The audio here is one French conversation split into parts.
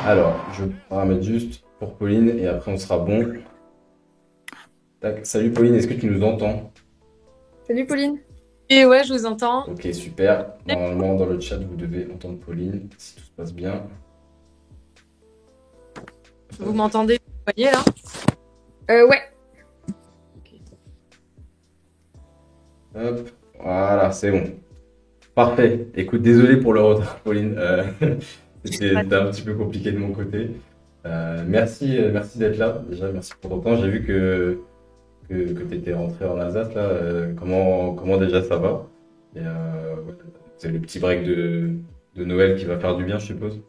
Alors, je vais mettre juste pour Pauline et après on sera bon. Tac. Salut Pauline, est-ce que tu nous entends? Salut Pauline. Et ouais, je vous entends. Ok, super. Normalement, dans le chat, vous devez entendre Pauline, si tout se passe bien. Vous m'entendez, vous voyez là? Ouais. Hop, voilà, c'est bon. Parfait. Écoute, désolé pour le retard, Pauline. C'était un petit peu compliqué de mon côté. Merci d'être là. Déjà, merci pour ton temps. J'ai vu que tu étais rentré en Alsace là. Comment déjà ça va? Et ouais, c'est le petit break de Noël qui va faire du bien, je suppose.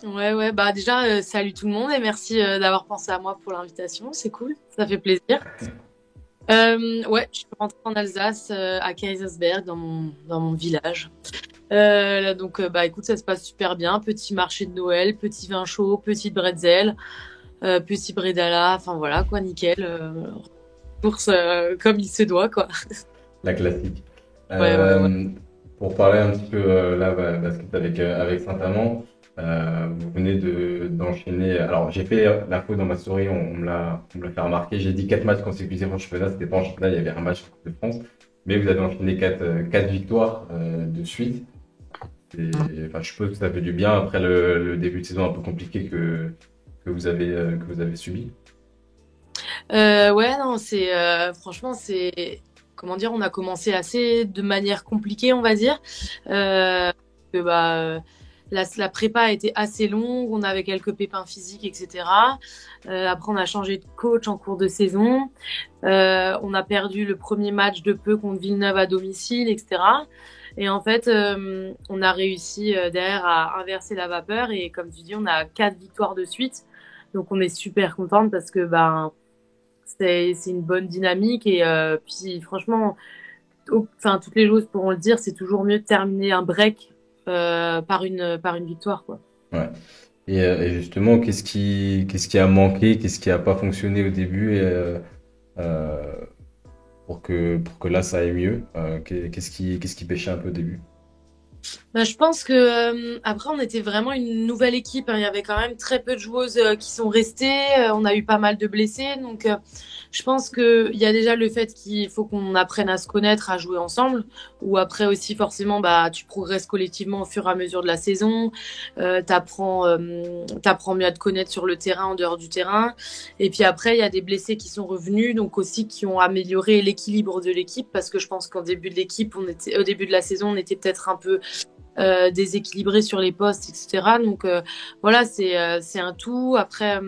Ouais, bah déjà, salut tout le monde et merci d'avoir pensé à moi pour l'invitation. C'est cool, ça fait plaisir. Ouais, je suis rentrée en Alsace, à Kaisersberg, dans mon village. Donc, bah écoute, ça se passe super bien. Petit marché de Noël, petit vin chaud, petite bretzel, petit bredala, enfin voilà quoi, nickel. Course comme il se doit, quoi. La classique. Ouais. Pour parler un petit peu là, basket avec Saint-Amand, vous venez d'enchaîner. Alors, j'ai fait l'info dans ma story, on me l'a fait remarquer. J'ai dit 4 matchs consécutifs en championnat. C'était pas en championnat, il y avait un match en Coupe de France. Mais vous avez enchaîné 4 victoires de suite. Enfin, je suppose que ça fait du bien après le début de saison un peu compliqué que vous avez subi. Ouais, non, franchement, comment dire, on a commencé assez de manière compliquée, on va dire. Que bah, la prépa a été assez longue, on avait quelques pépins physiques, etc. Après, on a changé de coach en cours de saison. On a perdu le premier match de peu contre Villeneuve à domicile, etc. Et en fait, on a réussi derrière à inverser la vapeur et comme tu dis, on a 4 victoires de suite. Donc on est super contente parce que c'est une bonne dynamique et puis franchement, enfin toutes les joueuses pourront le dire, c'est toujours mieux de terminer un break par une victoire, quoi. Ouais. Et justement, qu'est-ce qui a manqué, qu'est-ce qui a pas fonctionné au début euh, pour que là ça aille mieux? Qu'est-ce qui pêchait un peu au début? Bah, je pense que après on était vraiment une nouvelle équipe, hein. Il y avait quand même très peu de joueuses qui sont restées. On a eu pas mal de blessés, donc je pense que il y a déjà le fait qu'il faut qu'on apprenne à se connaître, à jouer ensemble. Ou après aussi forcément, bah tu progresses collectivement au fur et à mesure de la saison. T'apprends mieux à te connaître sur le terrain, en dehors du terrain. Et puis après il y a des blessés qui sont revenus, donc aussi qui ont amélioré l'équilibre de l'équipe parce que je pense qu'au début de l'équipe, au début de la saison, on était peut-être un peu déséquilibré sur les postes, etc. Donc voilà, c'est un tout. Après,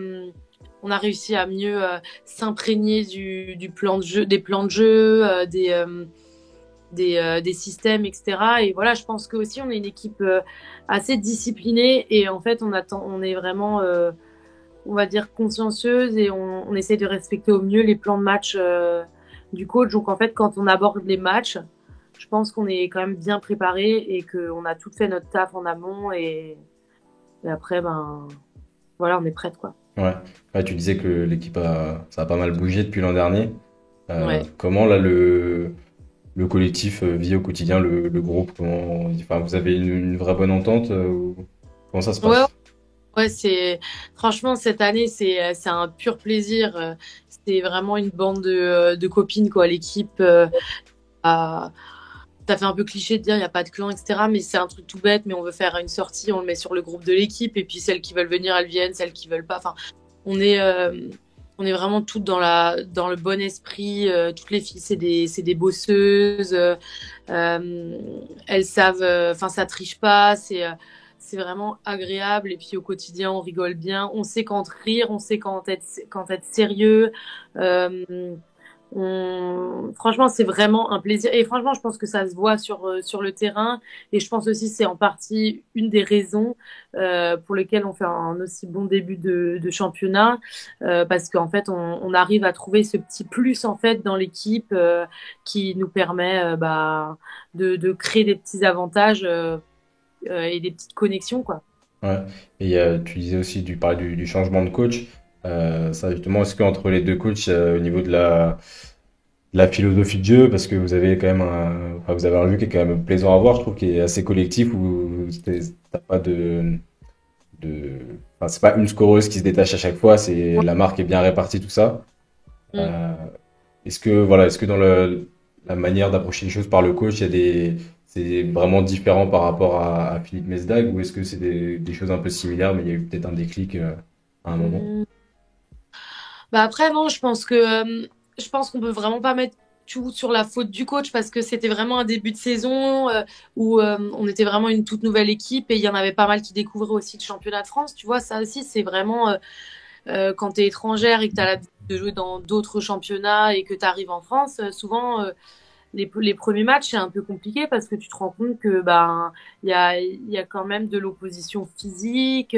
on a réussi à mieux s'imprégner du plan de jeu, des plans de jeu, des systèmes, etc. Et voilà, je pense que aussi on est une équipe assez disciplinée et en fait on est vraiment, on va dire consciencieuse et on essaie de respecter au mieux les plans de match du coach. Donc en fait, quand on aborde les matchs, je pense qu'on est quand même bien préparé et qu'on a tout fait notre taf en amont et après, ben voilà, on est prête, quoi. Ouais. Ouais, tu disais que l'équipe ça a pas mal bougé depuis l'an dernier. Ouais. Comment là le collectif vit au quotidien, le groupe, enfin, vous avez une vraie bonne entente comment ça se Ouais, passe? ouais, franchement cette année c'est un pur plaisir. C'est vraiment une bande de copines, quoi. L'équipe a- ça fait un peu cliché de dire il n'y a pas de clan, etc. Mais c'est un truc tout bête, mais on veut faire une sortie, on le met sur le groupe de l'équipe et puis celles qui veulent venir elles viennent, celles qui veulent pas. Enfin, on est euh, on est vraiment toutes dans le bon esprit. Toutes les filles c'est des bosseuses. Elles savent, enfin ça triche pas. C'est vraiment agréable et puis au quotidien on rigole bien. On sait quand rire, on sait quand être sérieux. Euh, Franchement, c'est vraiment un plaisir. Et franchement, je pense que ça se voit sur le terrain. Et je pense aussi c'est en partie une des raisons pour lesquelles on fait un aussi bon début de championnat. Parce qu'en fait, on arrive à trouver ce petit plus en fait dans l'équipe qui nous permet de créer des petits avantages et des petites connexions, quoi. Ouais. Et tu disais aussi, tu parlais du changement de coach. Ça, justement, est-ce qu'entre les deux coachs, au niveau de la philosophie de jeu, parce que vous avez quand même enfin, vous avez un jeu qui est quand même plaisant à voir, je trouve, qui est assez collectif, où t'as pas enfin, c'est pas une scoreuse qui se détache à chaque fois, c'est Ouais. la marque est bien répartie, tout ça. Mm. Euh, est-ce que dans la manière d'approcher les choses par le coach, il y a c'est vraiment différent par rapport à Philippe Mesdag, ou est-ce que c'est des choses un peu similaires, mais il y a eu peut-être un déclic à un moment? Mm. Bah après, non, je pense qu'on peut vraiment pas mettre tout sur la faute du coach parce que c'était vraiment un début de saison où on était vraiment une toute nouvelle équipe et il y en avait pas mal qui découvraient aussi le championnat de France. Tu vois, ça aussi, c'est vraiment quand tu es étrangère et que tu as l'habitude de jouer dans d'autres championnats et que tu arrives en France, souvent les premiers matchs, c'est un peu compliqué parce que tu te rends compte que ben il y a quand même de l'opposition physique,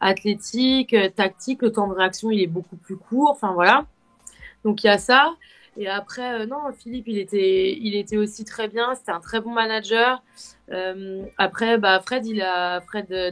athlétique, tactique. Le temps de réaction, il est beaucoup plus court. Enfin voilà. Donc il y a ça. Et après, non, Philippe, il était aussi très bien. C'était un très bon manager. Après, bah, Fred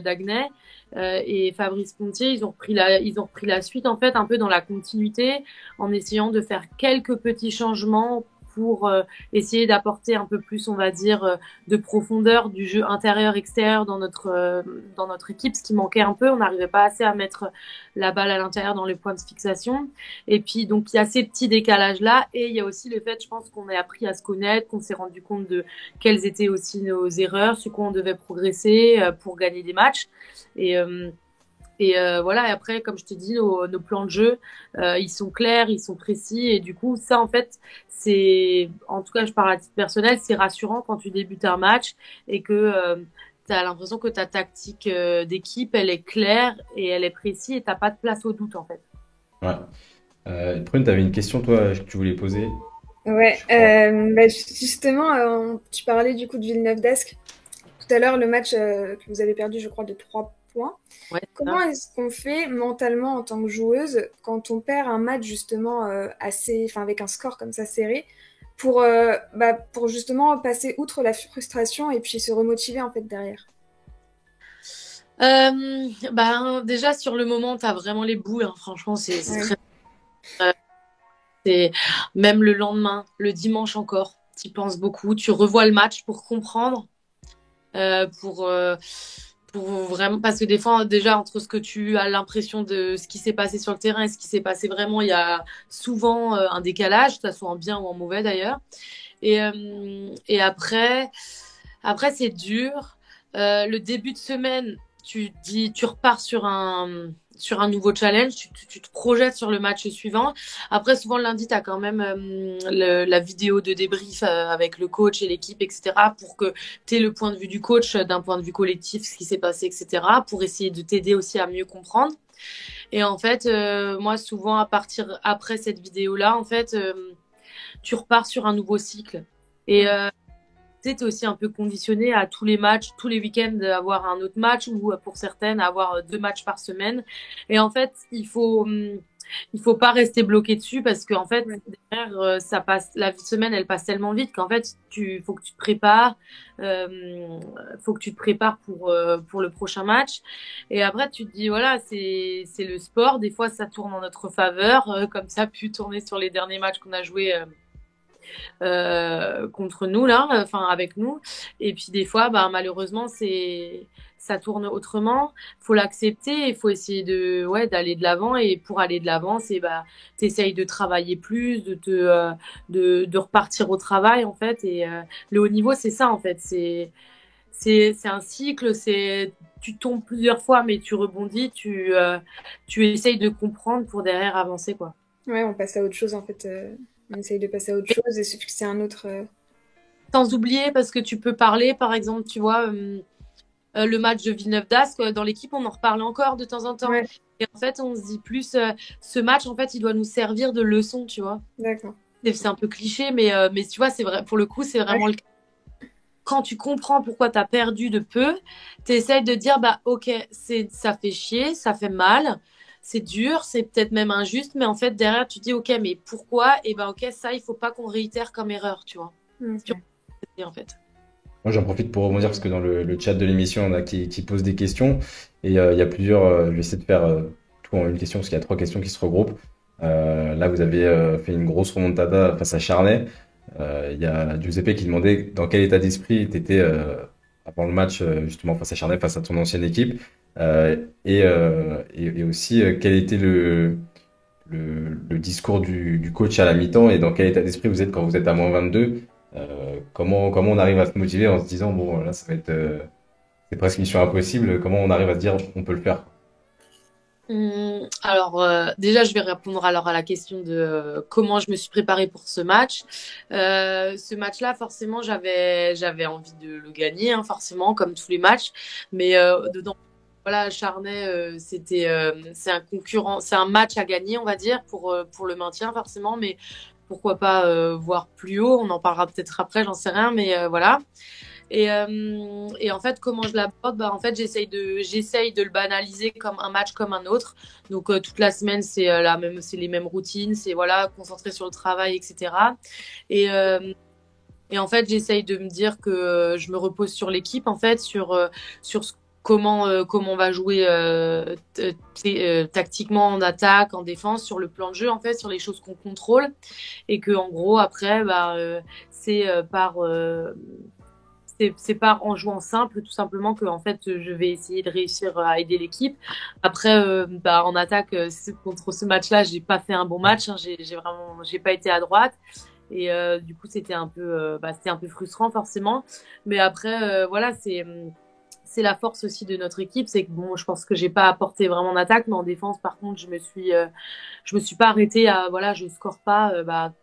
Dagnay et Fabrice Pontier, ils ont repris la suite en fait, un peu dans la continuité, en essayant de faire quelques petits changements pour essayer d'apporter un peu plus, on va dire, de profondeur du jeu intérieur-extérieur dans notre équipe, ce qui manquait un peu. On n'arrivait pas assez à mettre la balle à l'intérieur dans les points de fixation. Et puis, donc, il y a ces petits décalages-là. Et il y a aussi le fait, je pense, qu'on a appris à se connaître, qu'on s'est rendu compte de quelles étaient aussi nos erreurs, sur quoi on devait progresser pour gagner des matchs. Et, euh, voilà, et après, comme je te dis, nos plans de jeu, ils sont clairs, ils sont précis. Et du coup, ça, en fait, en tout cas, je parle à titre personnel, c'est rassurant quand tu débutes un match et que tu as l'impression que ta tactique d'équipe, elle est claire et elle est précise et t'as pas de place au doute, en fait. Ouais. Prune, tu avais une question, toi, que tu voulais poser, Ouais, je crois. bah, justement, tu parlais du coup de Villeneuve d'Ascq. Tout à l'heure, le match que vous avez perdu, je crois, de 3 points. Ouais, c'est Comment ça. est-ce qu'on fait mentalement en tant que joueuse quand on perd un match justement enfin avec un score comme ça serré pour justement passer outre la frustration et puis se remotiver en fait derrière? Ben, déjà, sur le moment, t'as vraiment les boules, hein. Franchement, c'est Ouais. très. C'est même le lendemain, le dimanche encore. Tu penses beaucoup. Tu revois le match pour comprendre, euh, pour, euh, pour vraiment. Parce que des fois, déjà, entre ce que tu as l'impression de ce qui s'est passé sur le terrain et ce qui s'est passé vraiment, il y a souvent un décalage, que ce soit en bien ou en mauvais d'ailleurs. Et après c'est dur. Le début de semaine, tu repars sur un nouveau challenge, tu te projettes sur le match suivant. Après, souvent le lundi, tu as quand même la vidéo de débrief avec le coach et l'équipe, etc., pour que tu aies le point de vue du coach d'un point de vue collectif, ce qui s'est passé, etc., pour essayer de t'aider aussi à mieux comprendre. Et en fait, moi, souvent, à partir après cette vidéo-là, en fait, tu repars sur un nouveau cycle. Et tu sais, t'es aussi un peu conditionné à tous les matchs, tous les week-ends, avoir un autre match ou pour certaines, avoir deux matchs par semaine. Et en fait, il faut pas rester bloqué dessus parce qu'en fait, Ouais. derrière, ça passe, la semaine, elle passe tellement vite qu'en fait, faut que tu te prépares, faut que tu te prépares pour le prochain match. Et après, tu te dis, voilà, c'est le sport. Des fois, ça tourne en notre faveur, comme ça a pu tourner sur les derniers matchs qu'on a joués, contre nous là, enfin avec nous. Et puis des fois, bah, malheureusement, ça tourne autrement. Faut l'accepter. Il faut essayer de ouais d'aller de l'avant. Et pour aller de l'avant, c'est bah t'essayes de travailler plus, de repartir au travail en fait. Et le haut niveau, c'est ça en fait. C'est un cycle. C'est tu tombes plusieurs fois, mais tu rebondis. Tu essayes de comprendre pour derrière avancer quoi. Ouais, on passe à autre chose en fait. On essaye de passer à autre chose et se fixer un autre. Sans oublier, parce que tu peux parler, par exemple, tu vois, le match de Villeneuve d'Ascq, dans l'équipe, on en reparle encore de temps en temps. Ouais, Et en fait, on se dit plus, ce match, en fait, il doit nous servir de leçon, tu vois. d'accord. C'est un peu cliché, mais tu vois, c'est vrai, pour le coup, c'est Ouais, vraiment le cas. Quand tu comprends pourquoi tu as perdu de peu, tu essayes de dire, bah, ok, ça fait chier, ça fait mal, c'est dur, c'est peut-être même injuste, mais en fait, derrière, tu dis, ok, mais pourquoi? Et ben, ok, ça, il faut pas qu'on réitère comme erreur, tu vois. ok. En fait. Moi, j'en profite pour rebondir parce que dans le chat de l'émission, on a qui pose des questions et il y a plusieurs. Je vais essayer de faire tout en une question parce qu'il y a trois questions qui se regroupent. Là, vous avez fait une grosse remontada face à Charnay. Il y a Giuseppe qui demandait dans quel état d'esprit tu étais avant le match, justement, face à Charnay, face à ton ancienne équipe. Et aussi, quel était le discours du coach à la mi-temps et dans quel état d'esprit vous êtes quand vous êtes à -22. Comment on arrive à se motiver en se disant, bon, là, ça va être, c'est presque mission impossible. Comment on arrive à se dire, on peut le faire? Alors, déjà, je vais répondre alors à la question de comment je me suis préparée pour ce match. Ce match-là, forcément, j'avais envie de le gagner, hein, forcément, comme tous les matchs. Mais dedans, voilà, Charnay, c'est un concurrent, c'est un match à gagner, on va dire, pour le maintien, forcément. Mais pourquoi pas voir plus haut? On en parlera peut-être après, j'en sais rien. Mais voilà. Et en fait, comment je l'aborde, bah, en fait, j'essaye de le banaliser comme un match comme un autre. Donc, toute la semaine, c'est les mêmes routines, c'est voilà, concentré sur le travail, etc. Et, euh, et en fait, j'essaye de me dire que je me repose sur l'équipe, en fait, comment on va jouer tactiquement en attaque, en défense, sur le plan de jeu, en fait, sur les choses qu'on contrôle. Et que, en gros, après, bah, c'est c'est pas en jouant simple, tout simplement, que en fait je vais essayer de réussir à aider l'équipe. Après, bah, en attaque, contre ce match-là, j'ai pas fait un bon match. Hein, j'ai pas été à droite. Et du coup, c'était un peu frustrant forcément. Mais après, voilà, c'est la force aussi de notre équipe, c'est que bon, je pense que j'ai pas apporté vraiment en attaque, mais en défense, par contre, je me suis pas arrêtée à voilà, je score pas, bah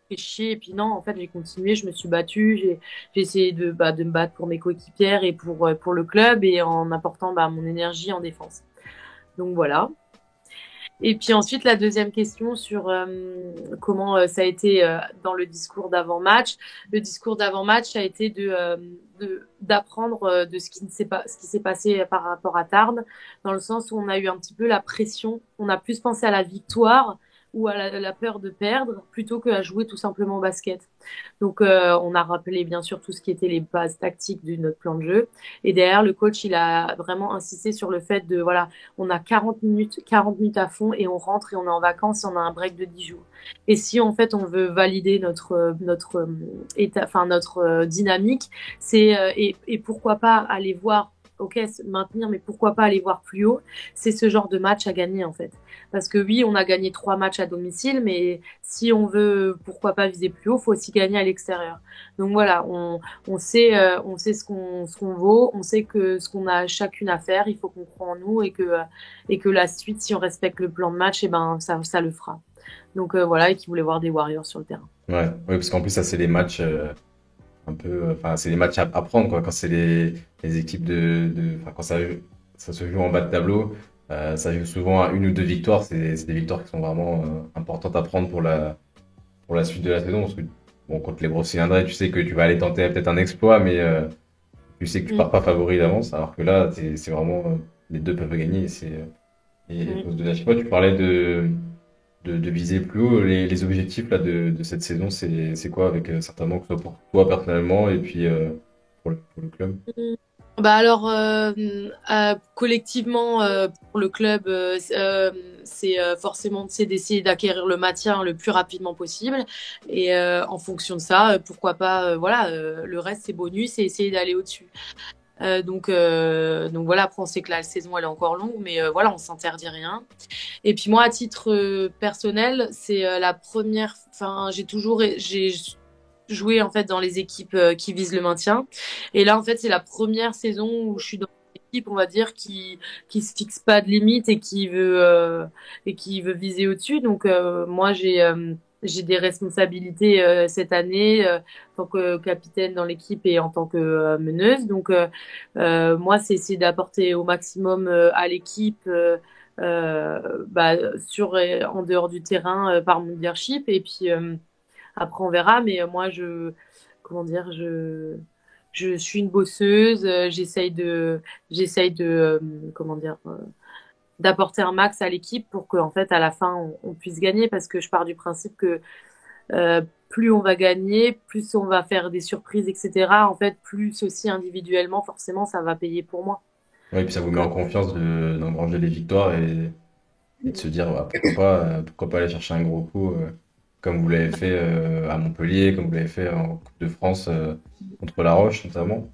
fait chier. Et puis non, en fait, j'ai continué, je me suis battue, j'ai essayé de me battre pour mes coéquipières et pour le club et en apportant bah, mon énergie en défense. Donc voilà. Et puis ensuite, la deuxième question sur comment ça a été dans le discours d'avant-match. Le discours d'avant-match a été d'apprendre de ce qui s'est passé par rapport à Tarbes, dans le sens où on a eu un petit peu la pression, on a plus pensé à la victoire ou à la peur de perdre plutôt qu'à jouer tout simplement au basket. Donc, on a rappelé bien sûr tout ce qui était les bases tactiques de notre plan de jeu. Et derrière, le coach, il a vraiment insisté sur le fait de, voilà, on a 40 minutes à fond et on rentre et on est en vacances et on a un break de 10 jours. Et si, en fait, on veut valider notre dynamique, et pourquoi pas aller voir, ok, maintenir, mais pourquoi pas aller voir plus haut, c'est ce genre de match à gagner, en fait. Parce que oui, on a gagné 3 matchs à domicile, mais si on veut, pourquoi pas viser plus haut, faut aussi gagner à l'extérieur. Donc voilà, on sait ce qu'on vaut, on sait que ce qu'on a chacune à faire, il faut qu'on croit en nous et que la suite, si on respecte le plan de match, et ben ça le fera. Donc voilà, et qui voulait voir des Warriors sur le terrain. Ouais, oui, parce qu'en plus, ça, c'est les matchs un peu. Enfin, c'est les matchs à prendre, quoi. Quand c'est les équipes enfin, quand ça se joue en bas de tableau, ça joue souvent à une ou deux victoires. C'est des victoires qui sont vraiment importantes à prendre pour la suite de la saison. Parce que, bon, contre les gros cylindrés, tu sais que tu vas aller tenter peut-être un exploit, mais tu sais que tu Mm. pars pas favori d'avance. Alors que là, c'est vraiment. Les deux peuvent gagner. Et Mm. faut se donner à chaque fois, tu parlais de viser plus haut. Les objectifs là, de cette saison, c'est quoi avec certainement que ce soit pour toi personnellement et puis pour le club? Bah alors, collectivement, pour le club, c'est forcément d'essayer d'acquérir le maintien le plus rapidement possible. Et en fonction de ça, pourquoi pas, voilà, le reste, c'est bonus et essayer d'aller au-dessus. Donc voilà, après, on sait que la saison, elle est encore longue, mais voilà, on s'interdit rien. Et puis moi, à titre personnel, c'est la première, enfin, j'ai joué en fait dans les équipes qui visent le maintien. Et là, en fait, c'est la première saison où je suis dans une équipe, on va dire, qui se fixe pas de limite et qui veut viser au-dessus. Donc moi, j'ai des responsabilités cette année en tant que capitaine dans l'équipe et en tant que meneuse. Donc moi, c'est essayer d'apporter au maximum à l'équipe. Bah, en dehors du terrain par mon leadership et puis après on verra mais moi comment dire je suis une bosseuse j'essaye de comment dire d'apporter un max à l'équipe pour qu'en fait à la fin on puisse gagner parce que je pars du principe que plus on va gagner plus on va faire des surprises etc en fait plus aussi individuellement forcément ça va payer pour moi Ouais, et puis ça vous met donc en confiance d'engranger les victoires et de se dire bah, pourquoi pas aller chercher un gros coup comme vous l'avez fait à Montpellier, comme vous l'avez fait en Coupe de France contre La Roche notamment.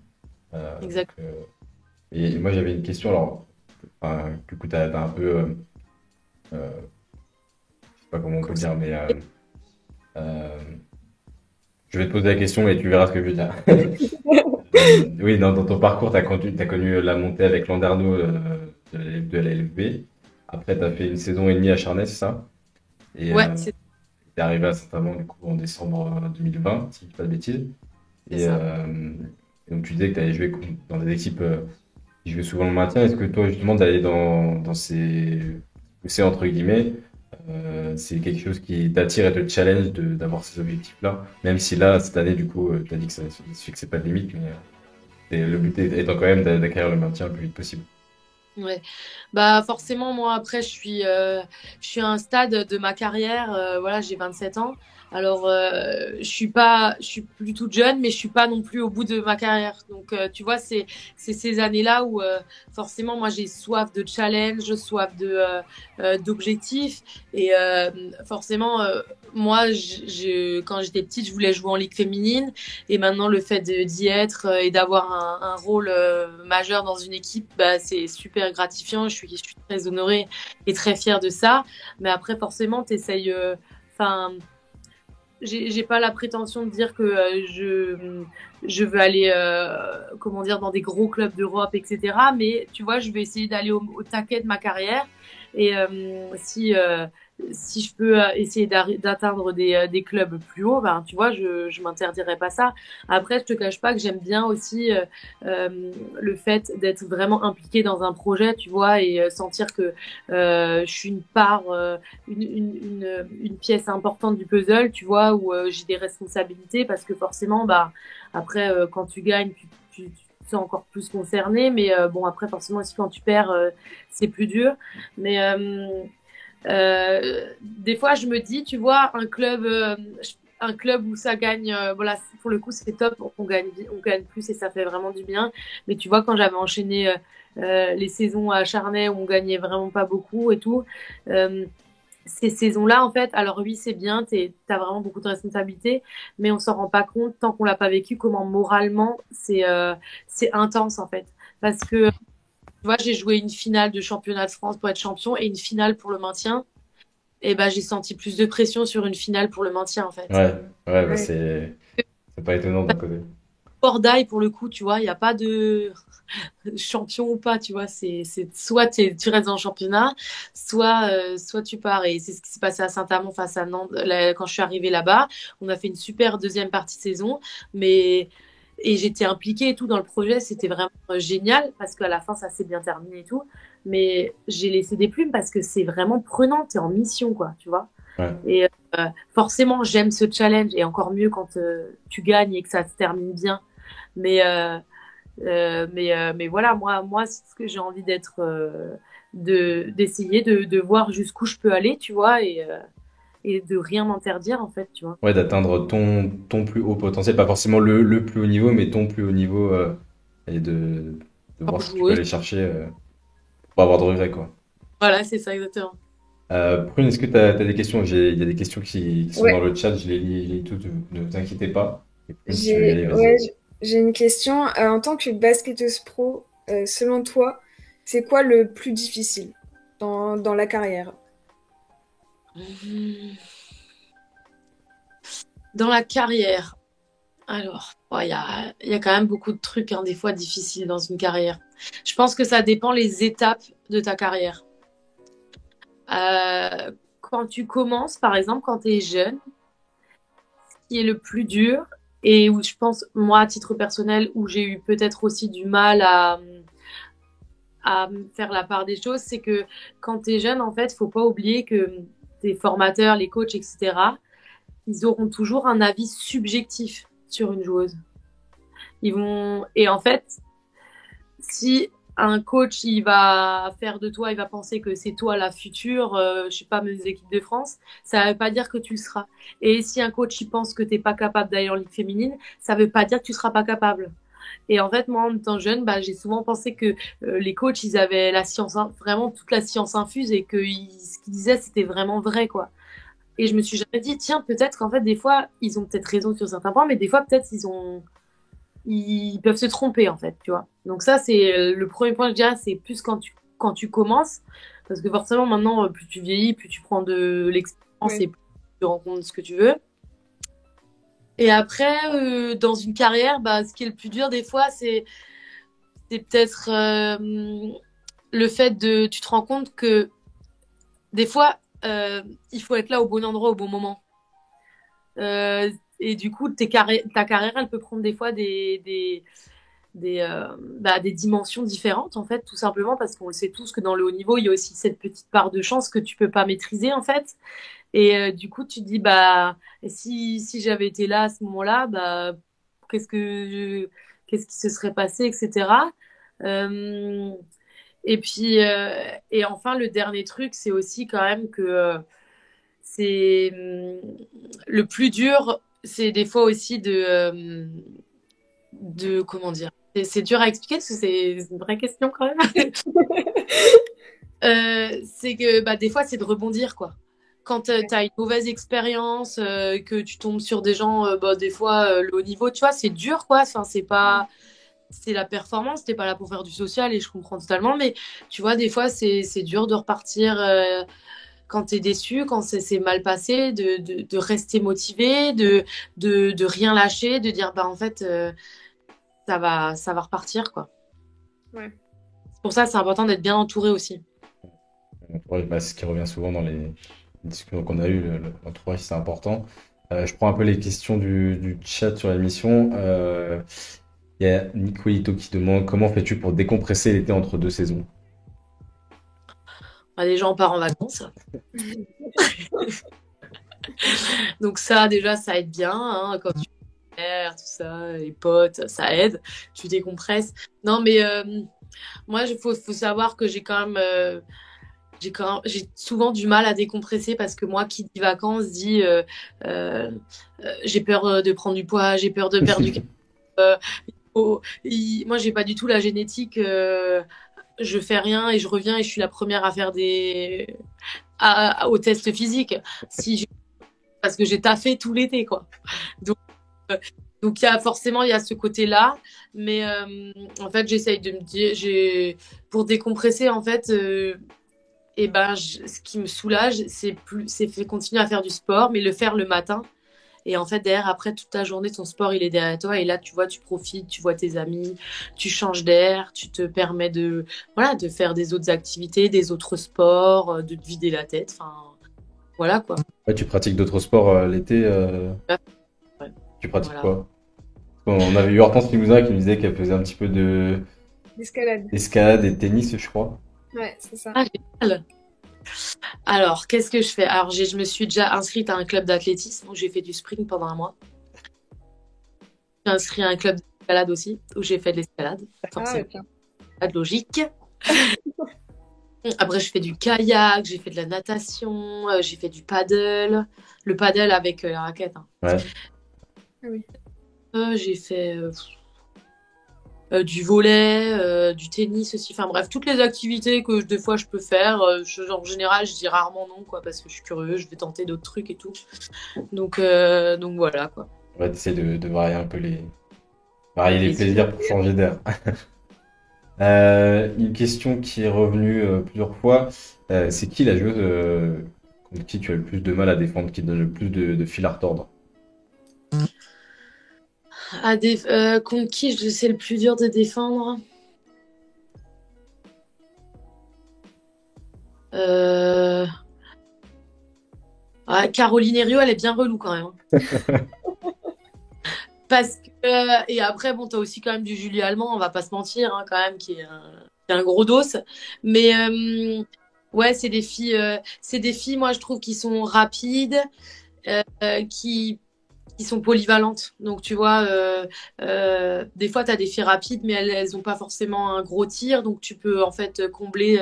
Donc, Exact. et moi j'avais une question, alors enfin, du coup t'as un peu, je sais pas comment on peut le dire, mais euh, je vais te poser la question et tu verras ce que je veux dire. Oui, dans ton parcours, t'as connu la montée avec Landerneau de la LFB. Après, tu as fait une saison et demie à Charnay, c'est ça? Et Ouais, c'est t'es arrivé à Saint-Amand du coup en décembre 2020, si je dis pas de bêtises. Et, ça. et donc tu disais que tu allais jouer dans des équipes qui jouaient souvent le maintien. Est-ce que toi, justement, d'aller dans ces poussées entre guillemets, c'est quelque chose qui t'attire et te challenge d'avoir ces objectifs-là? Même si là, cette année, du coup, tu as dit que ça suffit que c'est pas de limite, mais et le but étant quand même d'acquérir le maintien le plus vite possible. Ouais. Bah forcément moi après je suis à un stade de ma carrière voilà, j'ai 27 ans. Alors je suis plus toute jeune mais je suis pas non plus au bout de ma carrière. Donc tu vois c'est ces années-là où forcément moi j'ai soif de challenge, soif d'objectifs et forcément moi quand j'étais petite, je voulais jouer en ligue féminine et maintenant le fait d'y être et d'avoir un rôle majeur dans une équipe, bah, c'est super gratifiant. Je suis très honorée et très fière de ça. Mais après, forcément, t'essayes. Enfin, j'ai pas la prétention de dire que je veux aller comment dire dans des gros clubs d'Europe, etc. Mais tu vois, je vais essayer d'aller au taquet de ma carrière et si je peux essayer d'atteindre des clubs plus hauts, ben tu vois, je m'interdirais pas ça. Après, je te cache pas que j'aime bien aussi le fait d'être vraiment impliquée dans un projet, tu vois, et sentir que je suis une part une pièce importante du puzzle, tu vois, où j'ai des responsabilités parce que forcément, bah, après, quand tu gagnes, tu te sens encore plus concerné. Mais bon, après, forcément, aussi, quand tu perds, c'est plus dur. Mais des fois, je me dis, tu vois, un club où ça gagne, voilà, pour le coup, c'est top, on gagne plus et ça fait vraiment du bien. Mais tu vois, quand j'avais enchaîné les saisons à Charnay où on gagnait vraiment pas beaucoup et tout, euh, ces saisons-là, en fait, alors oui, c'est bien, t'as vraiment beaucoup de responsabilités, mais on s'en rend pas compte tant qu'on l'a pas vécu, comment moralement c'est intense en fait. Parce que tu vois, j'ai joué une finale de championnat de France pour être champion et une finale pour le maintien. Et ben, j'ai senti plus de pression sur une finale pour le maintien en fait. Ouais, ouais, bah Ouais. c'est pas étonnant d'un côté. Portail pour le coup, tu vois, il n'y a pas de champion ou pas, tu vois, c'est soit tu restes dans le championnat, soit tu pars. Et c'est ce qui s'est passé à Saint-Amand face à Nantes quand je suis arrivée là-bas. On a fait une super deuxième partie de saison, mais et j'étais impliquée et tout dans le projet, c'était vraiment génial parce qu'à la fin ça s'est bien terminé et tout. Mais j'ai laissé des plumes parce que c'est vraiment prenant, t'es en mission quoi, tu vois. Ouais. Et forcément j'aime ce challenge et encore mieux quand tu gagnes et que ça se termine bien. Mais mais voilà, moi, c'est ce que j'ai envie d'être, d'essayer de voir jusqu'où je peux aller, tu vois, et de rien m'interdire, en fait, tu vois. Ouais, d'atteindre ton plus haut potentiel, pas forcément le plus haut niveau, mais ton plus haut niveau et de Comme voir ce que tu peux joueuse. aller chercher pour pas avoir de regrets, quoi. Voilà, c'est ça, exactement. Prune, est-ce que tu as des questions? Il y a des questions qui sont dans Ouais, le chat, je les lis toutes, ne vous inquiétez pas. Et Prune, si tu veux y j'ai aller, vas-y. ouais, j'ai une question. En tant que basketteuse pro, selon toi, c'est quoi le plus difficile dans la carrière? Dans la carrière, alors, il y a quand même beaucoup de trucs, hein, des fois difficiles dans une carrière. Je pense que ça dépend les étapes de ta carrière. Quand tu commences, par exemple, quand tu es jeune, qui est le plus dur et où je pense, moi, à titre personnel, où j'ai eu peut-être aussi du mal à faire la part des choses, c'est que quand tu es jeune, en fait, faut pas oublier que tes formateurs, les coachs, etc., ils auront toujours un avis subjectif sur une joueuse. Et en fait, si un coach il va faire de toi, il va penser que c'est toi la future, je sais pas, mes équipes de France, ça veut pas dire que tu le seras. Et si un coach il pense que t'es pas capable d'aller en ligue féminine, ça veut pas dire que tu seras pas capable. Et en fait, moi, en étant jeune, bah, j'ai souvent pensé que les coachs, ils avaient la science, vraiment toute la science infuse et que ce qu'ils disaient, c'était vraiment vrai, quoi. Et je me suis jamais dit, tiens, peut-être qu'en fait, des fois, ils ont peut-être raison sur certains points, mais des fois, peut-être, ils peuvent se tromper, en fait, tu vois. Donc ça, c'est le premier point, je dirais, c'est plus quand tu commences, parce que forcément, maintenant, plus tu vieillis, plus tu prends de l'expérience et plus tu rencontres ce que tu veux. Et après, dans une carrière, bah, ce qui est le plus dur des fois, c'est peut-être le fait tu te rends compte que des fois, il faut être là au bon endroit au bon moment. Et du coup, ta carrière, elle peut prendre des fois des dimensions différentes, en fait, tout simplement parce qu'on le sait tous que dans le haut niveau, il y a aussi cette petite part de chance que tu peux pas maîtriser, en fait. Et du coup, tu te dis, bah, si j'avais été là à ce moment-là, bah, qu'est-ce qui se serait passé, etc. Et puis, et enfin, le dernier truc, c'est aussi quand même que c'est le plus dur, c'est des fois aussi de comment dire. C'est dur à expliquer parce que c'est une vraie question quand même. C'est que bah, des fois, c'est de rebondir, quoi. Quand tu as une mauvaise expérience, que tu tombes sur des gens, bah, des fois, le haut niveau, tu vois, c'est dur, quoi. Enfin, c'est la performance, t'es pas là pour faire du social et je comprends totalement, mais tu vois, des fois, c'est dur de repartir quand t'es déçu, quand c'est mal passé, de rester motivé, de rien lâcher, de dire, bah, en fait, ça va repartir, quoi. Ouais. C'est pour ça que c'est important d'être bien entouré aussi. Ouais, bah, ce qui revient souvent dans les discussions qu'on a eues, l'entourage, c'est important. Je prends un peu les questions du chat sur l'émission. Il y a Nicolito qui demande comment fais-tu pour décompresser l'été entre deux saisons? Bah, déjà, on part en vacances. Donc ça, déjà, ça aide bien, hein, quand tu tout ça, les potes, ça aide, tu décompresses. Non, mais moi, il faut savoir que j'ai souvent du mal à décompresser parce que moi, qui dit vacances, dit j'ai peur de prendre du poids, j'ai peur de perdre du moi, j'ai pas du tout la génétique. Je fais rien et je reviens et je suis la première à faire au test physique. Parce que j'ai taffé tout l'été, quoi. Donc, il y a forcément, il y a ce côté-là, mais en fait, j'essaye de me dire, pour décompresser, en fait, et ben, ce qui me soulage, c'est continuer à faire du sport, mais le faire le matin. Et en fait, derrière, après, toute ta journée, ton sport, il est derrière toi. Et là, tu vois, tu profites, tu vois tes amis, tu changes d'air, tu te permets de faire des autres activités, des autres sports, de te vider la tête. Enfin, voilà, quoi. Ouais, tu pratiques d'autres sports l'été Ouais. Tu pratiques Voilà. quoi? On avait eu Hortense Limousin qui nous disait qu'elle faisait un petit peu d'escalade et de tennis, je crois. Ouais, c'est ça. Ah, génial. Alors, qu'est-ce que je fais? Alors, je me suis déjà inscrite à un club d'athlétisme où j'ai fait du sprint pendant un mois. Je suis inscrite à un club d'escalade aussi où j'ai fait de l'escalade. Forcément, pas de logique. Après, je fais du kayak, j'ai fait de la natation, j'ai fait du paddle. Le paddle avec la raquette, hein. Ouais. Oui. J'ai fait du volley, du tennis aussi. Enfin bref, toutes les activités que des fois je peux faire. En général, je dis rarement non, quoi, parce que je suis curieux, je vais tenter d'autres trucs et tout. Donc voilà, quoi. Ouais, t'essaies de varier un peu varier les plaisirs pour changer d'air. Une question qui est revenue plusieurs fois. C'est qui la joueuse contre qui tu as le plus de mal à défendre, qui te donne le plus de fil à retordre? Contre qui c'est le plus dur de défendre? Caroline Herriot, elle est bien relou quand même, hein. Parce que et après, bon, t'as aussi quand même du Julie Allemand, on va pas se mentir, hein, quand même, qui est un gros dos. Mais ouais, c'est des filles, moi je trouve, qui sont rapides, qui sont polyvalentes. Donc tu vois, des fois t'as des filles rapides, mais elles ont pas forcément un gros tir, donc tu peux en fait combler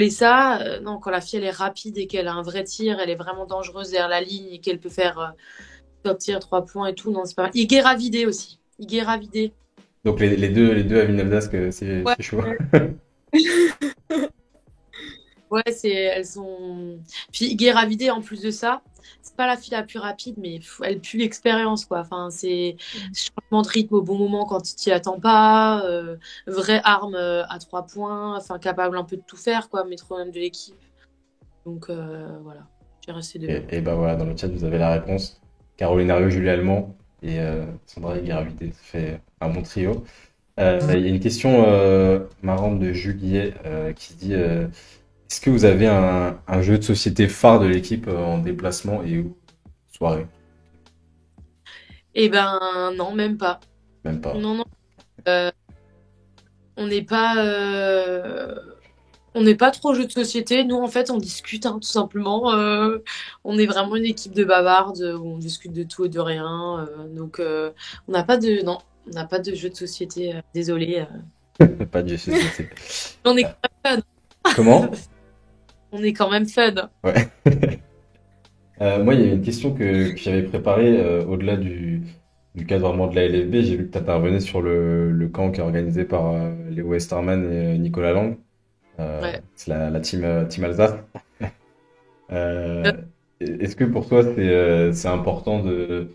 ça. Non, quand la fille elle est rapide et qu'elle a un vrai tir, elle est vraiment dangereuse derrière la ligne et qu'elle peut faire top tir, 3 points et tout. Non, c'est pas mal. Iguera Vidé aussi. Iguera Vidé. Donc les deux à Villeneuve-d'Ascq, Ouais, c'est chaud. ouais, elles sont. Puis Guéravidé, en plus de ça, c'est pas la fille la plus rapide, mais elle pue l'expérience, quoi. Enfin, c'est changement de rythme au bon moment quand tu t'y attends pas, vraie arme à 3 points, enfin capable un peu de tout faire, quoi, métronome de l'équipe. Donc voilà, j'ai resté devant. Et bah voilà, dans le chat, vous avez la réponse. Caroline Hervieux, Julie Allemand et Sandra Guiravité. Ça fait un bon trio. Il y a une question marrante de Juliet qui dit est-ce que vous avez un jeu de société phare de l'équipe en déplacement et ou soirée? Eh ben non, même pas. Même pas. Non, non. euh, on n'est pas. On n'est pas trop jeu de société. Nous, en fait, on discute, hein, tout simplement. On est vraiment une équipe de bavardes où on discute de tout et de rien. Donc, on n'a pas de, non, on n'a pas de jeu de société. Désolé. Pas de jeu de société. On est quand même fun. Comment? On est quand même fun. Ouais. Moi, il y a une question que j'avais préparée au-delà du cadre vraiment de la LFB. J'ai vu que tu intervenais sur le camp qui est organisé par Léo Westermann et Nicolas Lang. Ouais. C'est la team, team Alsace. Euh, Euh, Est-ce que pour toi, c'est important de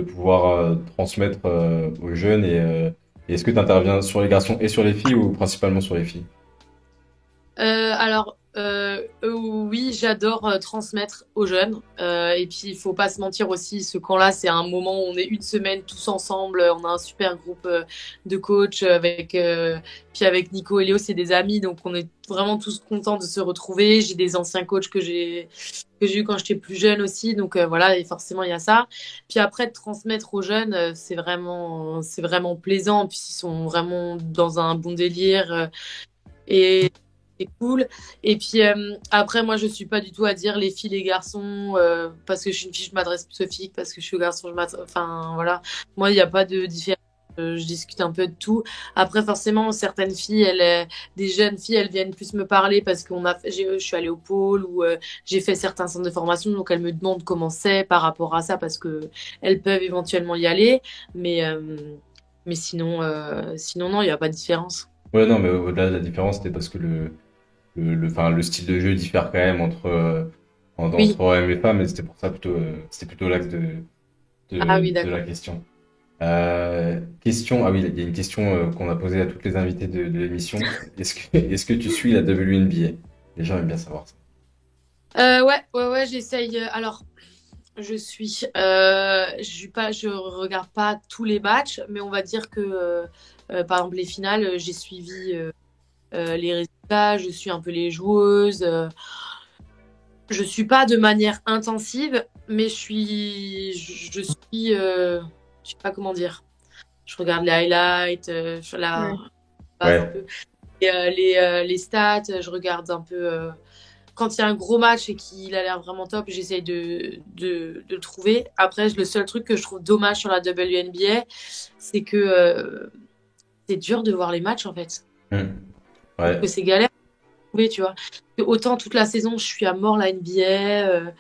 pouvoir transmettre aux jeunes et est-ce que tu interviens sur les garçons et sur les filles ou principalement sur les filles? alors, oui, j'adore transmettre aux jeunes. Et puis, il faut pas se mentir aussi, ce camp-là, c'est un moment où on est une semaine tous ensemble. On a un super groupe de coachs puis avec Nico et Léo, c'est des amis, donc on est vraiment tous contents de se retrouver. J'ai des anciens coachs que j'ai eu quand j'étais plus jeune aussi, donc voilà, et forcément il y a ça. Puis après, de transmettre aux jeunes, c'est vraiment plaisant. Puis ils sont vraiment dans un bon délire. Et c'est cool. Et puis après, moi, je suis pas du tout à dire les filles, les garçons, parce que je suis une fille, je m'adresse plus aux filles, parce que je suis garçon, je m'adresse. Enfin, voilà. Moi, il n'y a pas de différence. Je discute un peu de tout. Après, forcément, certaines filles, des jeunes filles, elles viennent plus me parler parce je suis allée au pôle ou j'ai fait certains centres de formation, donc elles me demandent comment c'est par rapport à ça parce que elles peuvent éventuellement y aller. Mais, euh, mais sinon, non, il n'y a pas de différence. Ouais, non, mais au-delà de la différence, c'était parce que enfin, le style de jeu diffère quand même Oui. entre hommes et femmes, et c'était pour ça c'était plutôt l'axe Ah oui, de la d'accord. question. Ah oui, il y a une question qu'on a posée à toutes les invités de l'émission. Est-ce que tu suis la WNBA? Les gens aiment bien savoir ça. Ouais, ouais, ouais, j'essaye. Alors, je regarde pas tous les matchs, mais on va dire que, par exemple, les finales, j'ai suivi les résultats, je suis un peu les joueuses. Je suis pas de manière intensive, mais je suis, je sais pas comment dire. Je regarde les highlights, la Ouais. base un Ouais, peu. Et, les stats, je regarde un peu. Quand il y a un gros match et qu'il a l'air vraiment top, j'essaye de le trouver. Après, le seul truc que je trouve dommage sur la WNBA, c'est que c'est dur de voir les matchs en fait. hmm, Je trouve que ouais, c'est galère de trouver, tu vois. Autant toute la saison, je suis à mort la NBA.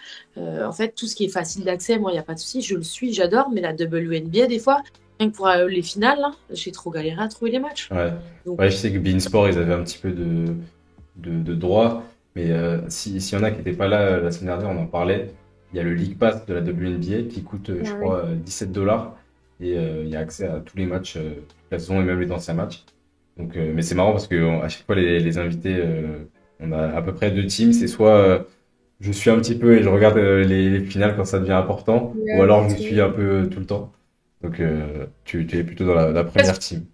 En fait, tout ce qui est facile d'accès, moi, il n'y a pas de souci. Je le suis, j'adore. Mais la WNBA, des fois, rien que pour les finales, là, j'ai trop galéré à trouver les matchs. ouais. Donc, Ouais, je sais que Beansport, ils avaient un petit peu de droit, mais s'il y en a qui n'étaient pas là la semaine dernière, on en parlait. Il y a le League Pass de la WNBA qui coûte, je Ah oui. crois, 17 $ et il y a accès à tous les matchs, toute la saison et même les anciens matchs. Donc, mais c'est marrant parce que à chaque fois, les invités, on a à peu près deux teams. C'est soit je suis un petit peu et je regarde les finales quand ça devient important, ou Ouais, alors je vite, suis ouais. un peu tout le temps. Donc, tu es plutôt dans la je première team.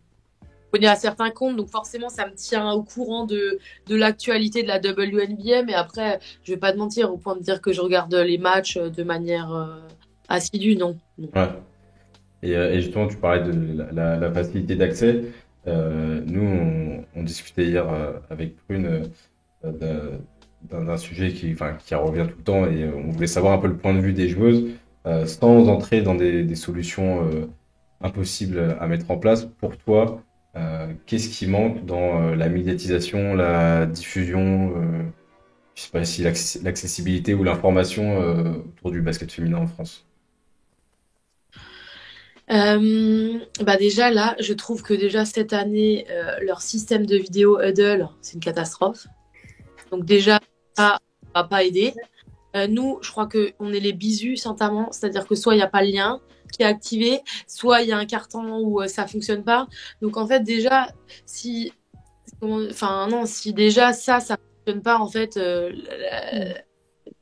connais à certains comptes, donc forcément, ça me tient au courant de l'actualité de la WNBA. Mais après, je vais pas te mentir, au point de dire que je regarde les matchs de manière assidue, non. Non. Ouais. Et justement, tu parlais de la facilité d'accès. Nous, on discutait hier avec Prune d'un sujet enfin, qui revient tout le temps et on voulait savoir un peu le point de vue des joueuses sans entrer dans des solutions impossibles à mettre en place. Pour toi, qu'est-ce qui manque dans la médiatisation, la diffusion, je sais pas si l'accessibilité ou l'information autour du basket féminin en France? Déjà là, je trouve que déjà cette année, leur système de vidéo Huddle, c'est une catastrophe. Donc déjà, ça va pas aider. Nous, je crois qu'on est les bisus Saint-Amand, c'est-à-dire que soit il n'y a pas le lien qui est activé, soit il y a un carton où ça fonctionne pas. Donc en fait déjà, si déjà ça fonctionne pas en fait,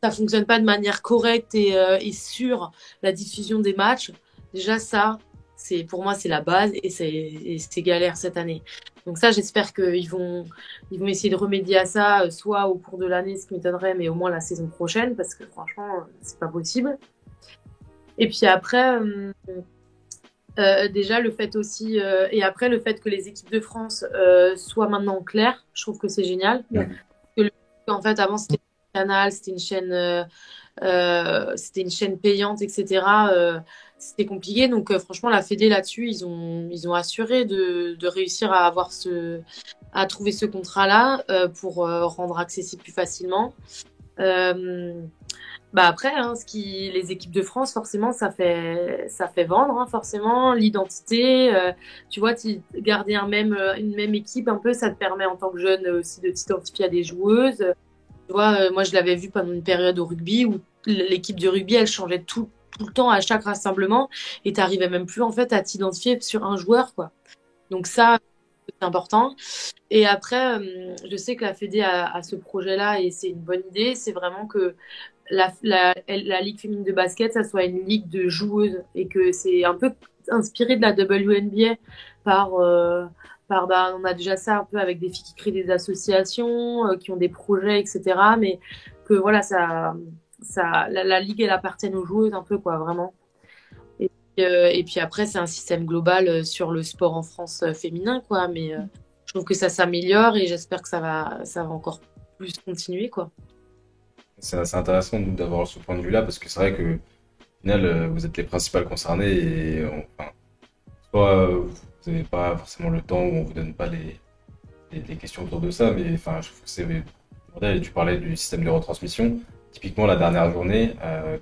ça fonctionne pas de manière correcte et sûre la diffusion des matchs. Déjà ça, c'est pour moi c'est la base et c'est galère cette année. Donc ça, j'espère qu'ils vont essayer de remédier à ça, soit au cours de l'année, ce qui m'étonnerait, mais au moins la saison prochaine, parce que franchement, c'est pas possible. Et puis après, déjà le fait aussi, et après le fait que les équipes de France soient maintenant claires, je trouve que c'est génial. Ouais. En fait, avant c'était un canal, c'était une chaîne payante, etc. C'était compliqué. Donc franchement, la Fédé là-dessus, ils ont assuré de réussir à trouver ce contrat-là pour rendre accessible plus facilement. Après, les équipes de France, forcément, ça fait vendre, hein, forcément, l'identité. Tu vois, garder une même équipe, un peu, ça te permet en tant que jeune aussi de t'identifier à des joueuses. Tu vois, moi, je l'avais vu pendant une période au rugby où l'équipe de rugby, elle changeait tout le temps à chaque rassemblement et t'arrivais même plus, en fait, à t'identifier sur un joueur, quoi. Donc ça, c'est important. Et après, je sais que la Fédé a ce projet-là et c'est une bonne idée. C'est vraiment que la Ligue féminine de basket, ça soit une ligue de joueuses et que c'est un peu inspiré de la WNBA on a déjà ça un peu avec des filles qui créent des associations, qui ont des projets, etc. Mais que voilà, la ligue, elle appartienne aux joueuses un peu, quoi, vraiment. Et puis après, c'est un système global sur le sport en France féminin, quoi. Mais je trouve que ça s'améliore et j'espère que ça va encore plus continuer, quoi. C'est intéressant d'avoir ce point de vue-là parce que c'est vrai que, au final, vous êtes les principales concernées et enfin, soit vous n'avez pas forcément le temps ou on vous donne pas les questions autour de ça, mais enfin, je trouve que c'est bordel. Et tu parlais du système de retransmission. Typiquement, la dernière journée,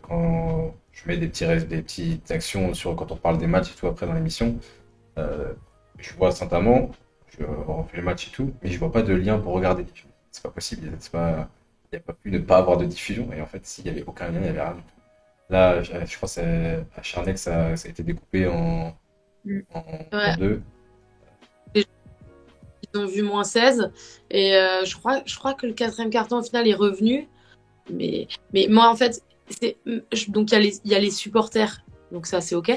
quand je mets des petites actions quand on parle des matchs et tout après dans l'émission, je vois Saint-Amand, je refais le match et tout, mais je vois pas de lien pour regarder. C'est pas possible, c'est pas, il n'y a pas pu ne pas avoir de diffusion. Et en fait, s'il y avait aucun lien, il y avait rien du tout. Là, je crois que à Charnex, ça a été découpé en Ouais. deux. Ils ont vu -16 et je crois que le quatrième carton au final est revenu. Mais moi, en fait, donc il y a les supporters, donc ça c'est ok.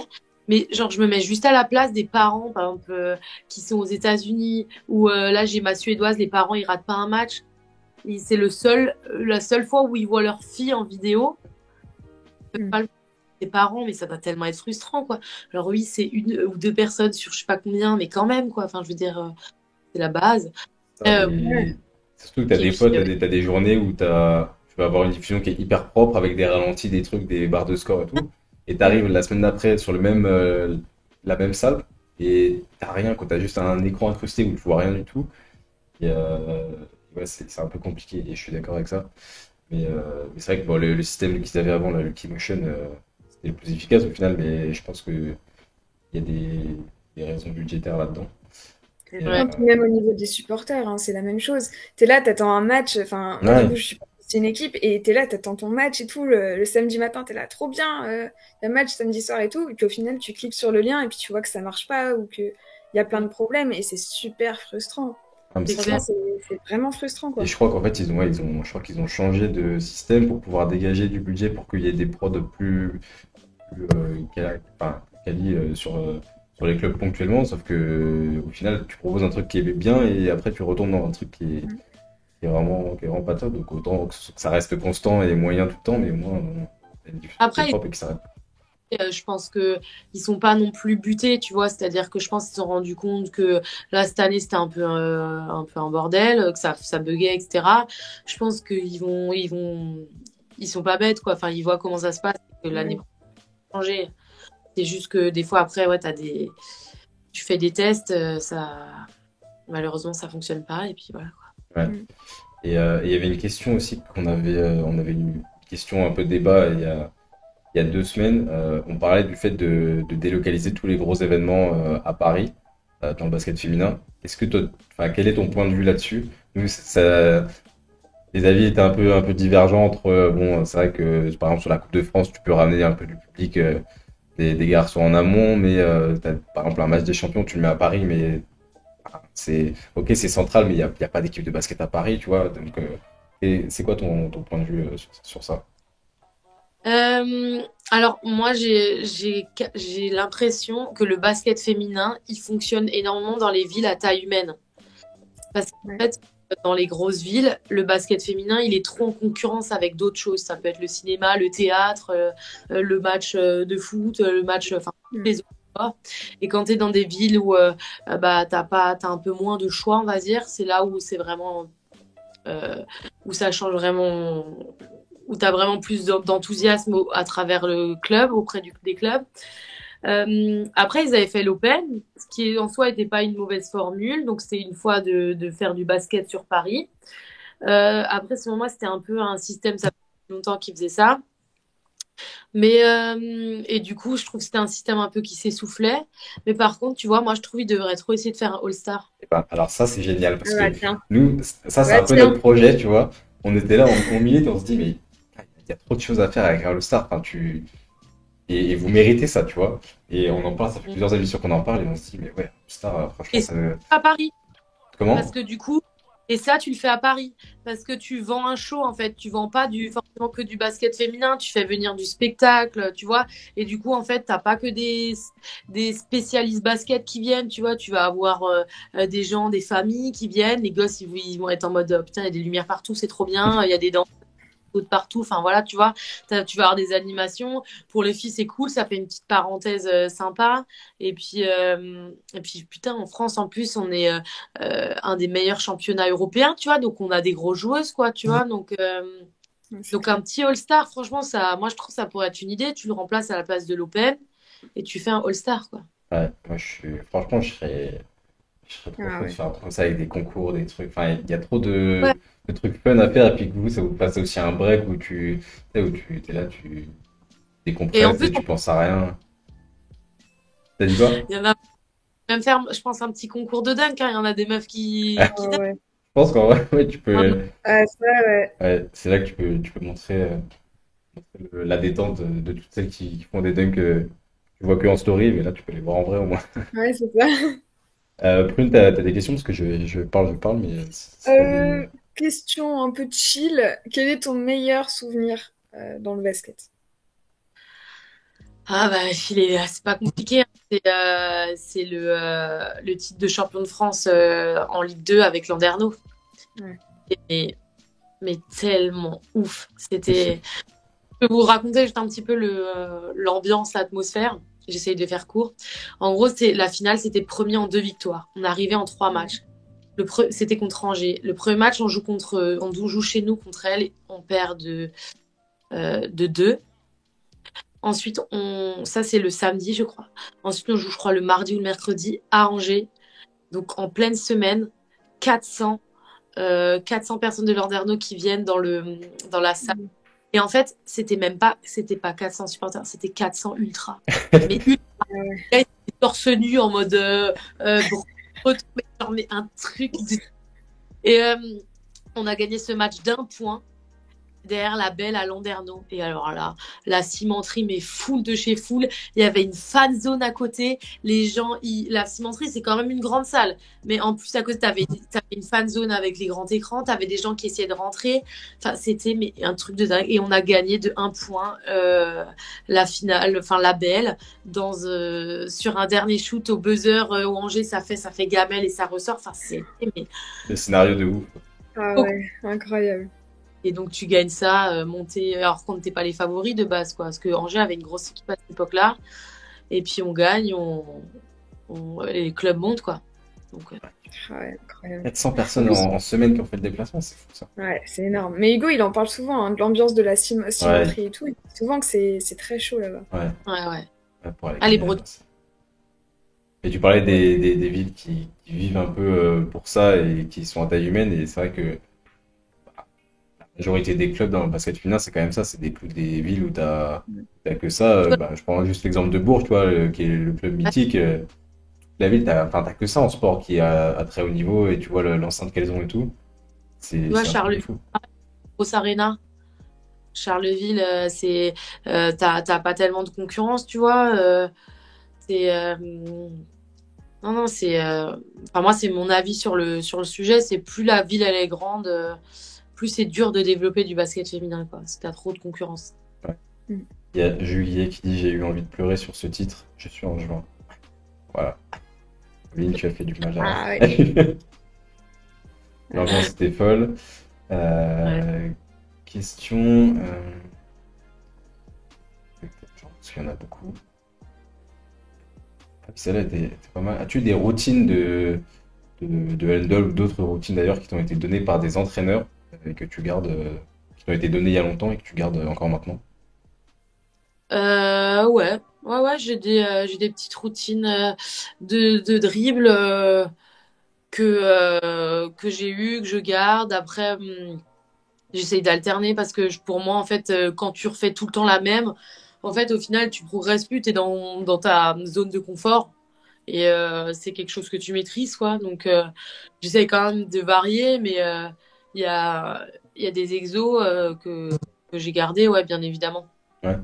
Mais genre, je me mets juste à la place des parents, par exemple, qui sont aux États-Unis, où là j'ai ma Suédoise, les parents ils ratent pas un match. C'est la seule fois où ils voient leur fille en vidéo. Pas les parents, mais ça doit tellement être frustrant, quoi. Genre oui, c'est une ou deux personnes sur je sais pas combien, mais quand même, quoi. Enfin, je veux dire, c'est la base. Surtout que t'as des fois, t'as des journées où tu vas avoir une diffusion qui est hyper propre avec des ralentis, des trucs, des barres de score et tout. Et t'arrives la semaine d'après sur la même salle et t'as rien, quoi. T'as juste un écran incrusté où tu vois rien du tout. Et ouais, c'est un peu compliqué et je suis d'accord avec ça. Mais c'est vrai que bon, le système qu'ils avaient avant, le Keymotion, c'était le plus efficace au final, mais je pense qu'il y a des raisons budgétaires là-dedans. Et, Même au niveau des supporters, hein, c'est la même chose. T'es là, t'attends un match, enfin, moi, du coup, je suis c'est une équipe, et t'es là, t'attends ton match et tout, le samedi matin, t'es là, trop bien, il y a match samedi soir et tout, et puis au final, tu cliques sur le lien, et puis tu vois que ça marche pas, ou qu'il y a plein de problèmes, et c'est super frustrant. Franchement, c'est vraiment frustrant, quoi. Et je crois qu'en fait, je crois qu'ils ont changé de système pour pouvoir dégager du budget pour qu'il y ait des prods quali sur les clubs ponctuellement. Sauf que au final, tu proposes un truc qui est bien et après tu retournes dans un truc qui est vraiment pas top. Donc autant que ça reste constant et moyen tout le temps, mais au moins, il y a une diffusion qui est Après, propre et qui s'arrête. je pense que ils sont pas non plus butés, tu vois. C'est-à-dire que je pense qu'ils se sont rendus compte que là cette année c'était un peu un bordel, que ça buguait, etc. Je pense ils sont pas bêtes, quoi. Enfin, ils voient comment ça se passe, que l'année prochaine ça va changer. C'est juste que des fois après, ouais, tu fais des tests, malheureusement ça fonctionne pas et puis voilà, quoi. Ouais. Et il y avait une question aussi on avait une question un peu débat il y il y a 2 semaines, on parlait du fait de délocaliser tous les gros événements à Paris dans le basket féminin. Est-ce que toi, enfin, quel est ton point de vue là-dessus? Nous, les avis étaient un peu divergents entre, bon, c'est vrai que par exemple sur la Coupe de France, tu peux ramener un peu du public, des garçons en amont, mais par exemple un match des champions, tu le mets à Paris, mais c'est ok, c'est central, mais y a pas d'équipe de basket à Paris, tu vois. Donc, et c'est quoi ton point de vue sur ça? Euh, alors moi j'ai l'impression que le basket féminin il fonctionne énormément dans les villes à taille humaine parce qu'en Ouais. fait dans les grosses villes le basket féminin il est trop en concurrence avec d'autres choses, ça peut être le cinéma, le théâtre, le match de foot, le match enfin Mm. les autres sports. Et quand tu es dans des villes où bah t'as un peu moins de choix on va dire, c'est là où c'est vraiment où ça change vraiment, où tu as vraiment plus d'enthousiasme à travers le club, auprès des clubs. Après, ils avaient fait l'Open, ce qui en soi n'était pas une mauvaise formule. Donc, c'était une fois de faire du basket sur Paris. Après, selon moi, c'était un peu un système, ça fait longtemps qu'ils faisaient ça. Mais, et du coup, je trouve que c'était un système un peu qui s'essoufflait. Mais par contre, tu vois, moi, je trouve qu'ils devraient trop essayer de faire un All-Star. Eh ben, alors ça, c'est génial parce que Ouais, tiens. nous, ça, c'est Ouais, un peu notre tiens. projet, tu vois. On était là, on milite, et on se dit, mais il y a trop de choses à faire avec All Star. Enfin, et vous méritez ça, tu vois. Et on en parle, ça fait plusieurs émissions qu'on en parle, et on se dit, mais ouais, All Star, franchement, Et ça. c'est à Paris. Parce Comment? que du coup, et ça, tu le fais à Paris. Parce que tu vends un show, en fait. Tu vends pas forcément que du basket féminin. Tu fais venir du spectacle, tu vois. Et du coup, en fait, t'as pas que des spécialistes basket qui viennent, tu vois. Tu vas avoir des gens, des familles qui viennent. Les gosses, ils vont être en mode, putain, il y a des lumières partout, c'est trop bien. Il y a des danses de partout. Enfin, voilà, tu vois. Tu vas avoir des animations. Pour les filles, c'est cool. Ça fait une petite parenthèse sympa. Et puis, putain, en France, en plus, on est un des meilleurs championnats européens, tu vois. Donc, on a des grosses joueuses, quoi, tu vois. Ouais, c'est Donc un clair. petit All-Star, franchement, moi, je trouve que ça pourrait être une idée. Tu le remplaces à la place de l'Open et tu fais un All-Star, quoi. Ouais, moi, franchement, je serais trop Ah chaud de ouais. faire un truc comme ça avec des concours, des trucs. Enfin, il y a trop Ouais. de trucs fun à faire, et puis que vous, ça vous passe aussi un break où tu sais, où tu es là, tu Et en décompresses plus, et tu penses à rien. T'as dit quoi? il y en a même faire, je pense, un petit concours de dunk, hein. Il y en a des meufs Je qui Ah ouais. pense qu'en vrai, ouais, tu dansent. peux. Ah, ça, ouais. Ouais, c'est là que tu peux montrer, la détente de toutes celles qui font des dunks, tu vois que en story, mais là, tu peux les voir en vrai au moins. Ouais, c'est ça. Prune, t'as des questions parce que je parle, mais si t'as des. Question un peu chill. Quel est ton meilleur souvenir dans le basket? Ah bah c'est pas compliqué, hein. C'est le titre de champion de France en Ligue 2 avec Landerneau. Ouais. Et- mais tellement ouf. Je peux vous raconter juste un petit peu l'ambiance, l'atmosphère. J'essaye de faire court. En gros, la finale, c'était premier en 2 victoires. On arrivait en 3 matchs. C'était contre Angers. Le premier match, on joue chez nous contre elle. Et on perd de 2. Ensuite, ça c'est le samedi, je crois. Ensuite, on joue, je crois, le mardi ou le mercredi à Angers. Donc, en pleine semaine, 400, 400 personnes de Landerneau qui viennent dans la salle. Et en fait, c'était pas 400 supporters, c'était 400 ultras. Mais ultras, Ouais. les gars, ils étaient torse nu en mode pour retrouver genre, mais un truc. Et on a gagné ce match d'1 point derrière la belle à Landerneau. Et alors là, la cimenterie, mais full de chez full. Il y avait une fan zone à côté. Les gens, la cimenterie, c'est quand même une grande salle. Mais en plus, à côté, t'avais une fan zone avec les grands écrans. T'avais des gens qui essayaient de rentrer. Enfin, c'était mais, un truc de dingue. Et on a gagné de 1 point la finale, enfin la belle, sur un dernier shoot au buzzer au Angers. Ça fait gamelle et ça ressort. Enfin, c'est mais, Le scénario de ouf. Ah ouais, incroyable. et donc tu gagnes ça, monter, alors qu'on n'était pas les favoris de base, quoi. Parce que Angers avait une grosse équipe à cette époque-là. Et puis on gagne, les clubs montent, quoi. Donc, Ah ouais, incroyable. 400 En personnes plus, en semaine qui ont fait le déplacement, c'est fou ça. ouais, c'est énorme. Mais Hugo, il en parle souvent, hein, de l'ambiance de la Ouais, cimenterie et tout. Il dit souvent que c'est très chaud là-bas. ouais, ouais, ouais. ouais, pour aller Allez, gagner Breton. là-bas. Et tu parlais Ouais. des villes qui vivent un peu pour ça et qui sont à taille humaine, et c'est vrai que majorité des clubs dans le basket féminin, c'est quand même ça. C'est des villes où t'as que ça. Bah, je prends juste l'exemple de Bourges, tu vois, qui est le club mythique. La ville, enfin, t'as que ça en sport qui est à très haut niveau et tu vois l'enceinte qu'elles ont et tout. Tu vois, C'est un truc de Charleville, fou. Grosse Arena. Charleville, t'as pas tellement de concurrence, tu vois. C'est, non, non, enfin, moi, c'est mon avis sur le sujet. C'est plus la ville, elle est grande, plus c'est dur de développer du basket féminin, quoi. Parce que t'as trop de concurrence. Ouais. Mm. Il y a Juillet qui dit j'ai eu envie de pleurer sur ce titre. Je suis en juin. Voilà. Pauline, tu as fait du mal à. Ah ouais. L'ambiance était folle. Ouais. Question. Parce qu'il y en a beaucoup. Ah, puis celle-là était pas mal. As-tu des routines de handball ou d'autres routines d'ailleurs qui t'ont été données par des entraîneurs et que tu gardes, qui t'ont été données il y a longtemps et que tu gardes encore maintenant? Ouais, ouais, ouais, j'ai des petites routines de dribble que j'ai eues, que je garde. Après, j'essaye d'alterner parce que pour moi, en fait, quand tu refais tout le temps la même, en fait, au final, tu progresses plus, tu es dans ta zone de confort. Et c'est quelque chose que tu maîtrises, quoi. Donc, j'essaye quand même de varier, mais il y a des exos que j'ai gardés, ouais, bien évidemment. Ouais.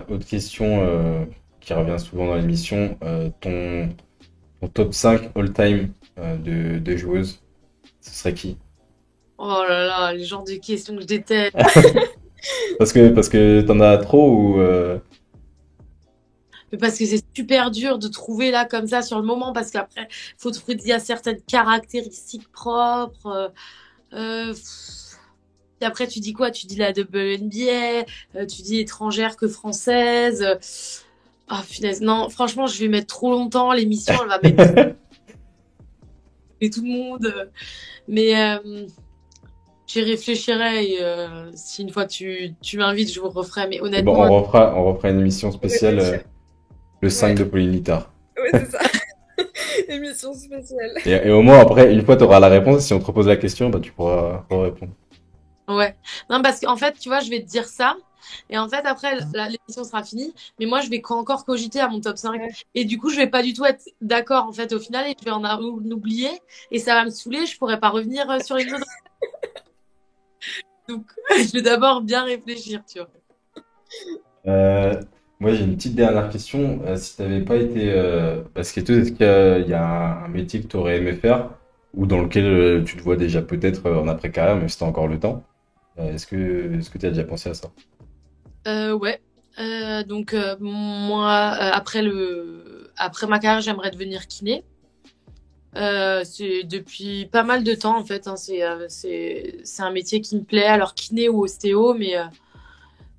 Autre question qui revient souvent dans l'émission, ton top 5 all-time de joueuses, ce serait qui? Oh là là, les genres de questions que je déteste. Parce que t'en as trop ou Mais parce que c'est super dur de trouver là comme ça sur le moment, parce qu'après, faut trouver, il y a certaines caractéristiques propres. Et après, tu dis quoi? Tu dis la WNBA, tu dis étrangère que française. Ah, punaise, non, franchement, je vais mettre trop longtemps. L'émission, elle va mettre tout le monde. Mais j'y réfléchirai. Et, si une fois tu m'invites, je vous referai. Mais c'est bon, honnêtement, on refera une émission On spéciale réfléchit. le Ouais, 5 de Pauline Littard. ouais, c'est ça. Émission spéciale. Et au moins, après, une fois, tu auras la réponse. Si on te repose la question, bah, tu pourras répondre. ouais. Non, parce qu'en fait, tu vois, je vais te dire ça. Et en fait, après, l'émission sera finie. Mais moi, je vais encore cogiter à mon top 5. Ouais. Et du coup, je vais pas du tout être d'accord, en fait, au final. Et je vais en oublier. Et ça va me saouler. Je pourrai pas revenir sur les autres. Donc, je vais d'abord bien réfléchir, tu vois. Euh, Moi, j'ai une petite dernière question. Si tu n'avais pas été basketteuse, est-ce qu'il y a un métier que tu aurais aimé faire ou dans lequel tu te vois déjà peut-être en après-carrière, même si tu as encore le temps? Est-ce que tu as déjà pensé à ça? Ouais. Donc, moi, après ma carrière, j'aimerais devenir kiné. C'est depuis pas mal de temps, en fait, hein. C'est un métier qui me plaît. Alors, kiné ou ostéo, mais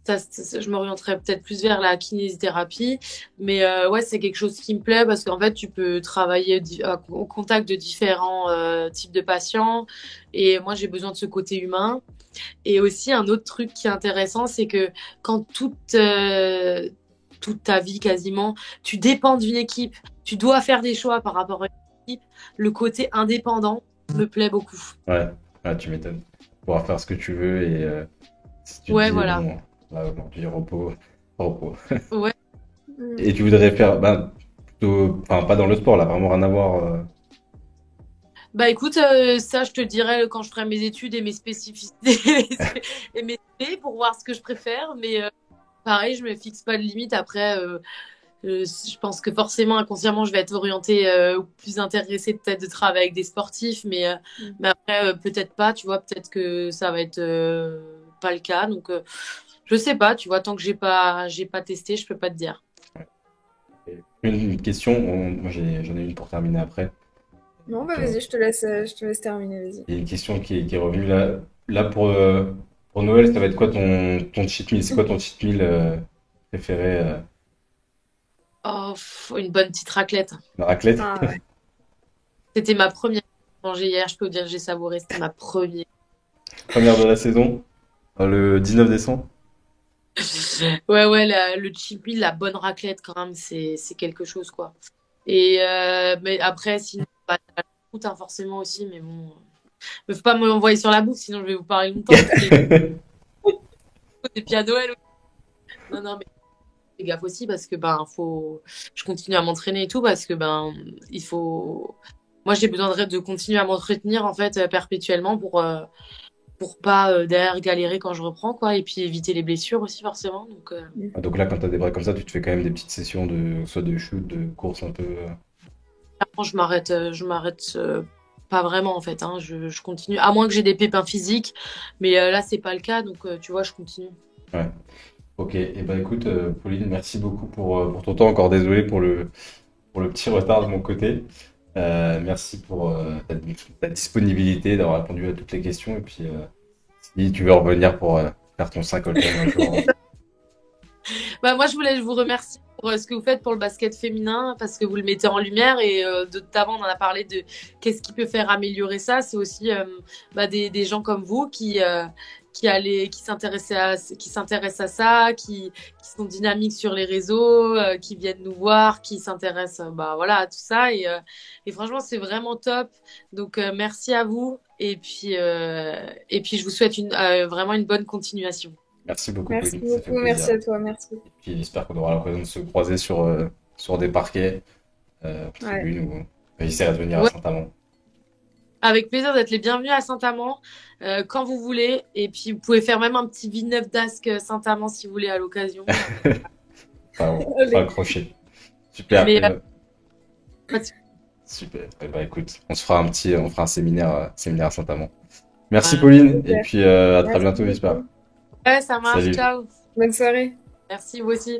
je m'orienterais peut-être plus vers la kinésithérapie. Mais ouais, c'est quelque chose qui me plaît parce qu'en fait, tu peux travailler au contact de différents types de patients. Et moi, j'ai besoin de ce côté humain. Et aussi, un autre truc qui est intéressant, c'est que quand toute ta vie quasiment, tu dépends d'une équipe, tu dois faire des choix par rapport à une équipe, le côté indépendant me plaît beaucoup. Ouais, ouais, tu m'étonnes. Tu pourras faire ce que tu veux et si tu te Ouais, dis, voilà. bon, là, aujourd'hui, repos, repos. Ouais. Mm. Et tu voudrais faire, ben, plutôt, enfin, pas dans le sport, là, vraiment rien à voir. Bah écoute, ça je te dirai quand je ferai mes études et mes spécificités et mes idées pour voir ce que je préfère. Mais pareil, je me fixe pas de limite. Après, je pense que forcément, inconsciemment, je vais être orientée ou plus intéressée peut-être de travailler avec des sportifs. Mm. Mais après, peut-être pas, tu vois, peut-être que ça va être pas le cas. Donc, je sais pas, tu vois, tant que j'ai pas testé, je peux pas te dire. Une question, moi j'en ai une pour terminer après. Non, bah Donc, vas-y, je te laisse terminer, vas-y. il y a une question qui est revenue là. Là pour Noël, ça va être quoi ton cheat meal? C'est quoi ton cheat meal préféré? Oh, une bonne petite raclette. La raclette? Ah ouais. C'était ma première mangée hier, je peux vous dire que j'ai savouré, c'était ma première. Première de la saison, le 19 décembre. Ouais, ouais, le chippy, la bonne raclette, quand même, c'est quelque chose, quoi. Et mais après, sinon, bah, t'as la croûte, hein, forcément aussi, mais bon. Mais faut pas me l'envoyer sur la boucle, sinon je vais vous parler longtemps. Et puis à Noël. Non, non, mais fais gaffe aussi parce que je continue à m'entraîner et tout parce que il faut. Moi, j'ai besoin de continuer à m'entretenir en fait perpétuellement pour pas derrière galérer quand je reprends quoi et puis éviter les blessures aussi forcément. Donc là, quand tu as des breaks comme ça, tu te fais quand même des petites sessions soit de shoot, de course un peu. Clairement, je m'arrête pas vraiment en fait. Hein. Je continue à moins que j'ai des pépins physiques, mais là c'est pas le cas donc tu vois, je continue. Ouais. Ok. Et bah écoute, Pauline, merci beaucoup pour ton temps. Encore désolé pour le petit retard de mon côté. Merci pour ta disponibilité, d'avoir répondu à toutes les questions. Et puis, si tu veux revenir pour faire ton 5 all time un jour. Bah, moi, je voulais vous remercier pour ce que vous faites pour le basket féminin, parce que vous le mettez en lumière et notamment, on en a parlé de qu'est-ce qui peut faire améliorer ça. C'est aussi des gens comme vous qui s'intéressent à ça, qui sont dynamiques sur les réseaux, qui viennent nous voir, qui s'intéressent voilà, à tout ça. Et franchement, c'est vraiment top. Donc, merci à vous. Et puis, je vous souhaite vraiment une bonne continuation. Merci beaucoup, Merci Pauline. Ça fait beaucoup, merci plaisir. à toi, merci. Et puis, j'espère qu'on aura l'occasion de se croiser sur des parquets, Ouais. tribunes ou essayer de venir à Ouais. Saint-Amand. Avec plaisir d'être les bienvenus à Saint-Amand quand vous voulez. Et puis, vous pouvez faire même un petit Villeneuve d'Ascq Saint-Amand si vous voulez à l'occasion. Enfin, on fera le crochet. Super. Mais pas de- Super. Eh ben, écoute, on fera un séminaire à Saint-Amand. Merci, Ouais. Pauline. Et Super. puis, à très Merci bientôt, j'espère. beaucoup. Ouais, ça marche. Salut. Ciao. Bonne soirée. Merci, vous aussi.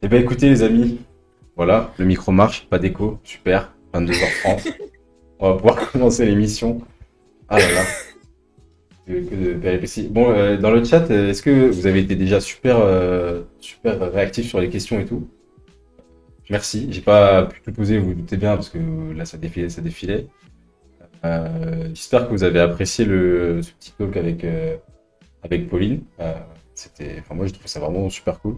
Eh ben, écoutez, les amis, voilà, le micro marche, pas d'écho, super. 22h30. On va pouvoir commencer l'émission. Ah là là, que de péripéties. Bon, dans le chat, est-ce que vous avez été déjà super réactif sur les questions et tout? Merci. J'ai pas pu tout poser, vous vous doutez bien, parce que là, ça défilait, ça défilait. J'espère que vous avez apprécié ce petit talk avec Pauline. Enfin, moi, je trouve ça vraiment super cool.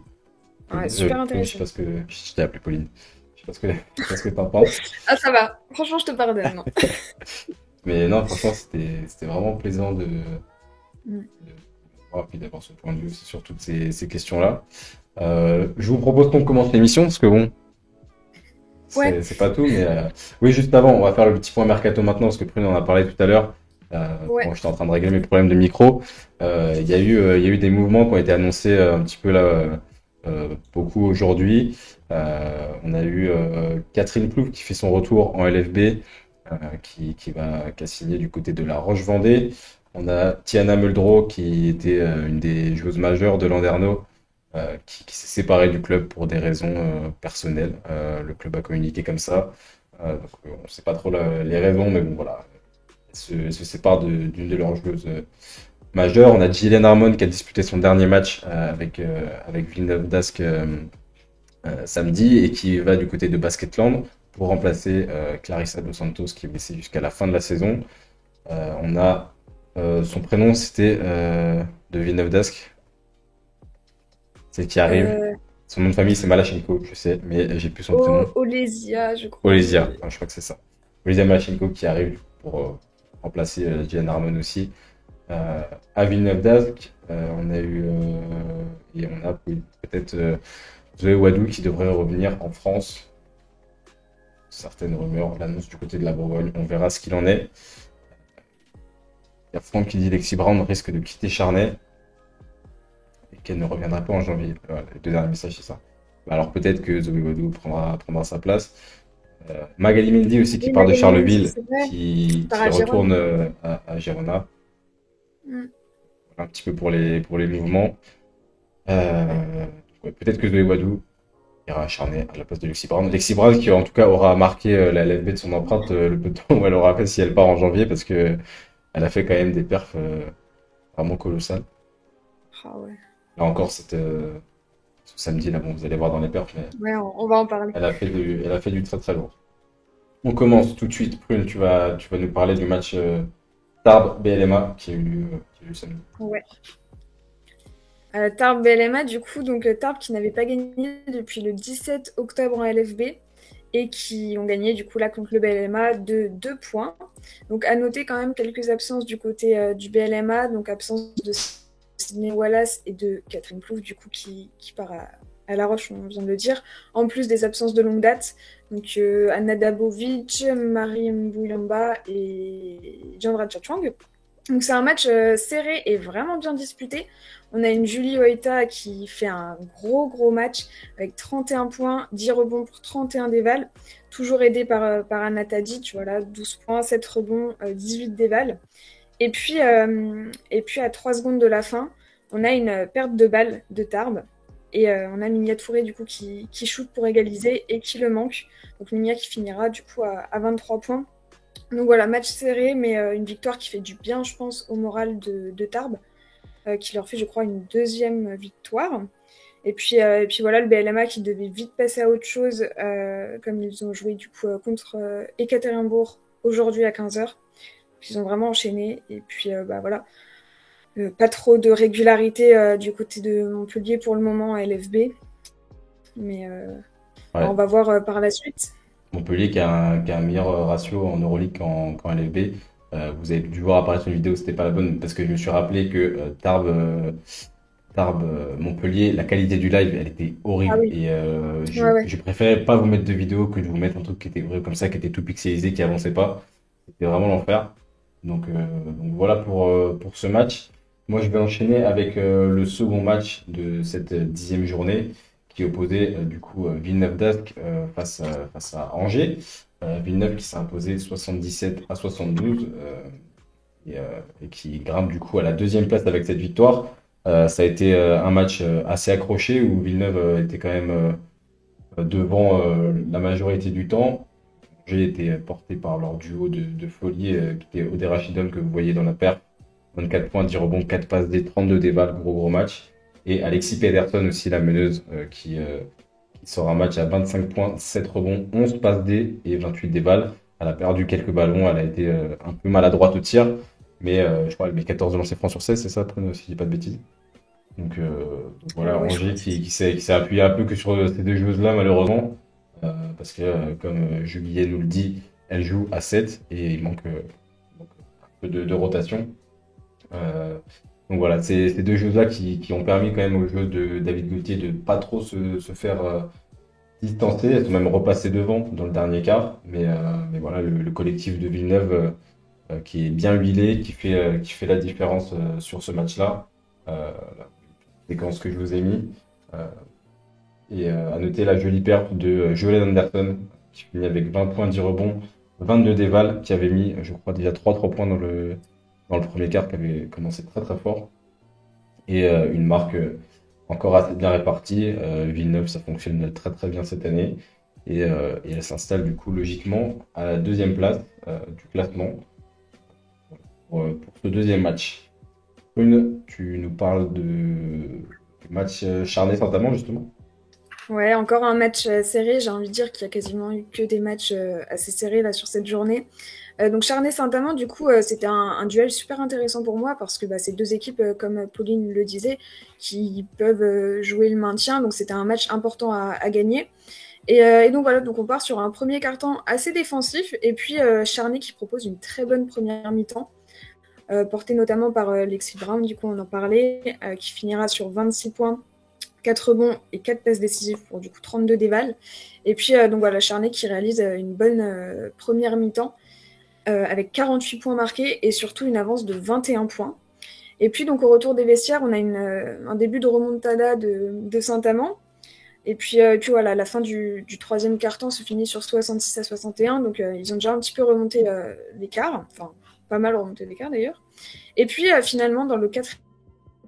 Ouais, super Pauline, je sais intéressant. pas ce que je t'ai appelé Pauline. Je sais pas ce que t'en penses. Ah, ça va. Franchement, je te pardonne. Non. Mais non, franchement, c'était vraiment plaisant Mm. de voir puis d'avoir son point de vue aussi sur toutes ces questions-là. Je vous propose qu'on commence l'émission parce que bon, Ouais. c'est pas tout, mais oui, juste avant, on va faire le petit point mercato maintenant parce que Prune en a parlé tout à l'heure. Ouais. Quand j'étais en train de régler mes problèmes de micro, il y a eu des mouvements qui ont été annoncés un petit peu là, beaucoup aujourd'hui. On a eu Catherine Plouffe qui fait son retour en LFB, qui a signé du côté de la Roche-Vendée. On a Tiana Muldrow qui était une des joueuses majeures de Landerneau, qui s'est séparée du club pour des raisons personnelles. Le club a communiqué comme ça. Donc, on ne sait pas trop les raisons, mais bon voilà, elle se sépare d'une de leurs joueuses majeures. On a Gillian Harmon qui a disputé son dernier match avec Villeneuve d'Ascq samedi et qui va du côté de Basketland pour remplacer Clarissa Dos Santos qui est blessée jusqu'à la fin de la saison. On a son prénom, c'était de Villeneuve d'Ascq. C'est qui arrive. Euh, Son nom de famille, c'est Malachenko, je sais, mais j'ai plus son prénom. Olesia, je crois. Olesia, enfin, je crois que c'est ça. Olesia Malachenko qui arrive pour remplacer Gillian Harmon aussi. À Villeneuve d'Ascq, on a eu et on a peut-être Zoé Wadou qui devrait revenir en France. Certaines rumeurs l'annoncent du côté de la Bourgogne. On verra ce qu'il en est. Il y a Franck qui dit Lexi Brown risque de quitter Charnay et qu'elle ne reviendra pas en janvier. Voilà, les deux derniers messages, c'est ça. Alors peut-être que Zoé Wadou prendra sa place. Magali Mendy aussi qui Oui, part de Magali Charleville, Mendy, c'est vrai. qui Part à retourne Gérone. à Girona. Mm. Un petit peu pour les mouvements. Ouais, peut-être que Zoé Wadou ira acharner à la place de Lexi Brown. Lexi Brown qui en tout cas aura marqué la LFB de son empreinte le peu de temps où elle aura fait si elle part en janvier parce que elle a fait quand même des perfs vraiment colossales. Ah ouais. Là encore, ce samedi, là, bon, vous allez voir dans les perfs, mais Ouais, on va en parler. elle a fait du très très lourd. On commence tout de suite. Prune, tu vas nous parler du match Tarbes BLMA qui a eu lieu samedi. Ouais. Tarbes BLMA, du coup, donc Tarbes qui n'avait pas gagné depuis le 17 octobre en LFB et qui ont gagné du coup là contre le BLMA de 2 points. Donc à noter quand même quelques absences du côté du BLMA, donc absence de Sydney Wallace et de Catherine Plouffe du coup qui part à La Roche, on vient de le dire, en plus des absences de longue date, donc Anna Dabovic, Marie Mbuyamba et Diandra Chachwang. Donc c'est un match serré et vraiment bien disputé. On a une Julie Oita qui fait un gros match avec 31 points, 10 rebonds pour 31 dévals, toujours aidée par Anna Tadic, voilà, 12 points, 7 rebonds, 18 dévals. Et puis à 3 secondes de la fin, on a une perte de balle de Tarbes. Et on a Mimia Touré du coup qui shoot pour égaliser et qui le manque. Donc Mimia qui finira du coup à 23 points. Donc voilà, match serré, mais une victoire qui fait du bien, je pense, au moral de Tarbes, qui leur fait, je crois, une deuxième victoire. Et puis voilà, le BLMA qui devait vite passer à autre chose, comme ils ont joué du coup contre Ekaterinbourg aujourd'hui à 15h. Ils ont vraiment enchaîné. Et puis voilà. Pas trop de régularité du côté de Montpellier pour le moment à LFB. Mais on va voir par la suite. Montpellier qui a un meilleur ratio en Euroleague qu'en LFB. Vous avez dû voir apparaître une vidéo, c'était pas la bonne, parce que je me suis rappelé que Montpellier, la qualité du live, elle était horrible. Ah oui. Et Ouais. je préférais pas vous mettre de vidéo que de vous mettre un truc qui était horrible comme ça, qui était tout pixelisé, qui avançait pas. C'était vraiment l'enfer. Donc voilà pour ce match. Moi, je vais enchaîner avec le second match de cette 10e journée qui opposait du coup Villeneuve-d'Ascq face à Angers. Villeneuve qui s'est imposé 77-72 et qui grimpe du coup à la deuxième place avec cette victoire. Ça a été un match assez accroché où Villeneuve était quand même devant la majorité du temps. Angers était porté par leur duo de folie qui était Odé Rachidon que vous voyez dans la paire. 24 points, 10 rebonds, 4 passes D, 32 dévals, gros match. Et Alexis Pedersen aussi, la meneuse, qui sort un match à 25 points, 7 rebonds, 11 passes D et 28 dévals. Elle a perdu quelques ballons, elle a été un peu maladroite au tir, mais je crois qu'elle met 14 de lancers francs sur 16, c'est ça, Prune, si je dis pas de bêtises. Donc voilà, Ouais, Angers qui s'est appuyé un peu que sur ces deux joueuses-là, malheureusement, parce que comme Juliet nous le dit, elle joue à 7 et il manque un peu de rotation. Donc voilà, c'est ces deux choses-là qui ont permis quand même au jeu de David Gauthier de pas trop se faire distancer. Elles sont même repassées devant dans le dernier quart. Mais voilà, le collectif de Villeneuve qui est bien huilé, qui fait la différence sur ce match-là. La séquence que je vous ai mis. Et à noter la jolie perf de Jolene Anderson qui finit avec 20 points, 10 rebonds, 22 dévals, qui avait mis, je crois, déjà 3 points dans le premier quart, qui avait commencé très fort. Et une marque encore assez bien répartie. Villeneuve, ça fonctionne très bien cette année. Et elle s'installe du coup logiquement à la deuxième place du classement pour ce deuxième match. Une, tu nous parles du match Charnay-Saint-Amand justement. Ouais, encore un match serré. J'ai envie de dire qu'il y a quasiment eu que des matchs assez serrés là sur cette journée. Donc Charnay-Saint-Amand, du coup, c'était un duel super intéressant pour moi parce que c'est deux équipes, comme Pauline le disait, qui peuvent jouer le maintien. Donc c'était un match important à gagner. Et donc voilà, donc on part sur un premier quart-temps assez défensif et puis Charnay qui propose une très bonne première mi-temps, portée notamment par Lexi Brown, du coup on en parlait, qui finira sur 26 points, 4 rebonds et 4 passes décisives pour du coup 32 dévals. Et puis donc voilà, Charnay qui réalise une bonne première mi-temps avec 48 points marqués et surtout une avance de 21 points. Et puis donc au retour des vestiaires, on a un début de remontada de Saint-Amand. Et puis voilà, la fin du troisième quart-temps se finit sur 66-61, donc ils ont déjà un petit peu remonté l'écart, enfin pas mal remonté l'écart d'ailleurs. Et puis finalement, dans le quatrième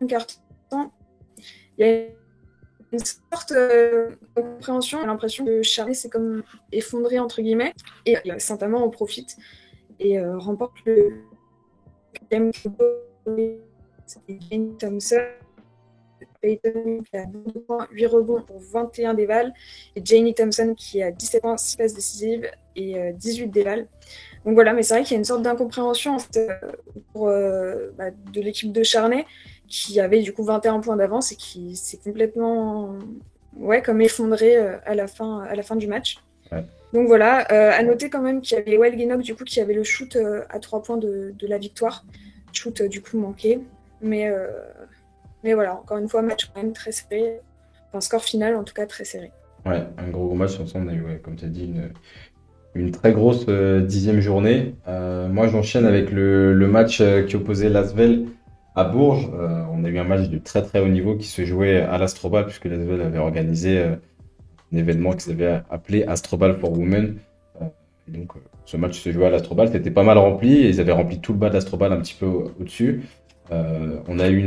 quart-temps, il y a une sorte de compréhension, j'ai l'impression que Charlie s'est comme effondré entre guillemets, et Saint-Amand en profite et remporte le quatrième. C'est Jane Thompson. Peyton qui a 22 points, 8 rebonds pour 21 dévals, et Janie Thompson qui a 17 points, 6 passes décisives et 18 dévals. Donc voilà, mais c'est vrai qu'il y a une sorte d'incompréhension de l'équipe de Charnay qui avait du coup 21 points d'avance et qui s'est complètement comme effondré à la fin du match. Ouais. Donc voilà, à noter quand même qu'il y avait Wael Guinok du coup qui avait le shoot à 3 points de la victoire. Shoot du coup manqué. Mais, euh, mais voilà, encore une fois, match quand même très serré. Enfin, score final en tout cas très serré. Ouais, un gros match. Ensemble, on a eu, ouais, comme tu as dit, une très grosse 10e journée. Moi, j'enchaîne avec le match qui opposait Lasvel à Bourges. On a eu un match de très très haut niveau qui se jouait à l'Astrobal, puisque Lasvel avait organisé un événement qu'ils avaient appelé Astrobal for Women. Et donc, ce match se jouait à l'Astrobal. C'était pas mal rempli. Et ils avaient rempli tout le bas de l'Astrobal un petit peu au-dessus. On a eu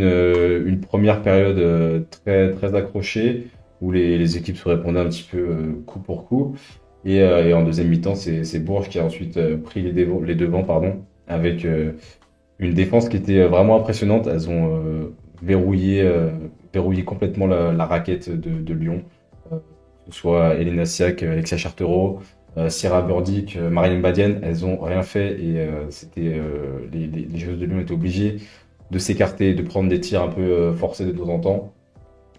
une première période très, très accrochée où les équipes se répondaient un petit peu coup pour coup. Et en deuxième mi-temps, c'est Bourges qui a ensuite pris les devants, pardon, avec une défense qui était vraiment impressionnante. Elles ont verrouillé complètement la raquette de Lyon, que ce soit Elena Siak, Alexia Chartereau, Sierra Burdick, Marianne Badiane. Elles ont rien fait et les joueuses de Lyon étaient obligées de s'écarter, de prendre des tirs un peu forcés de temps en temps.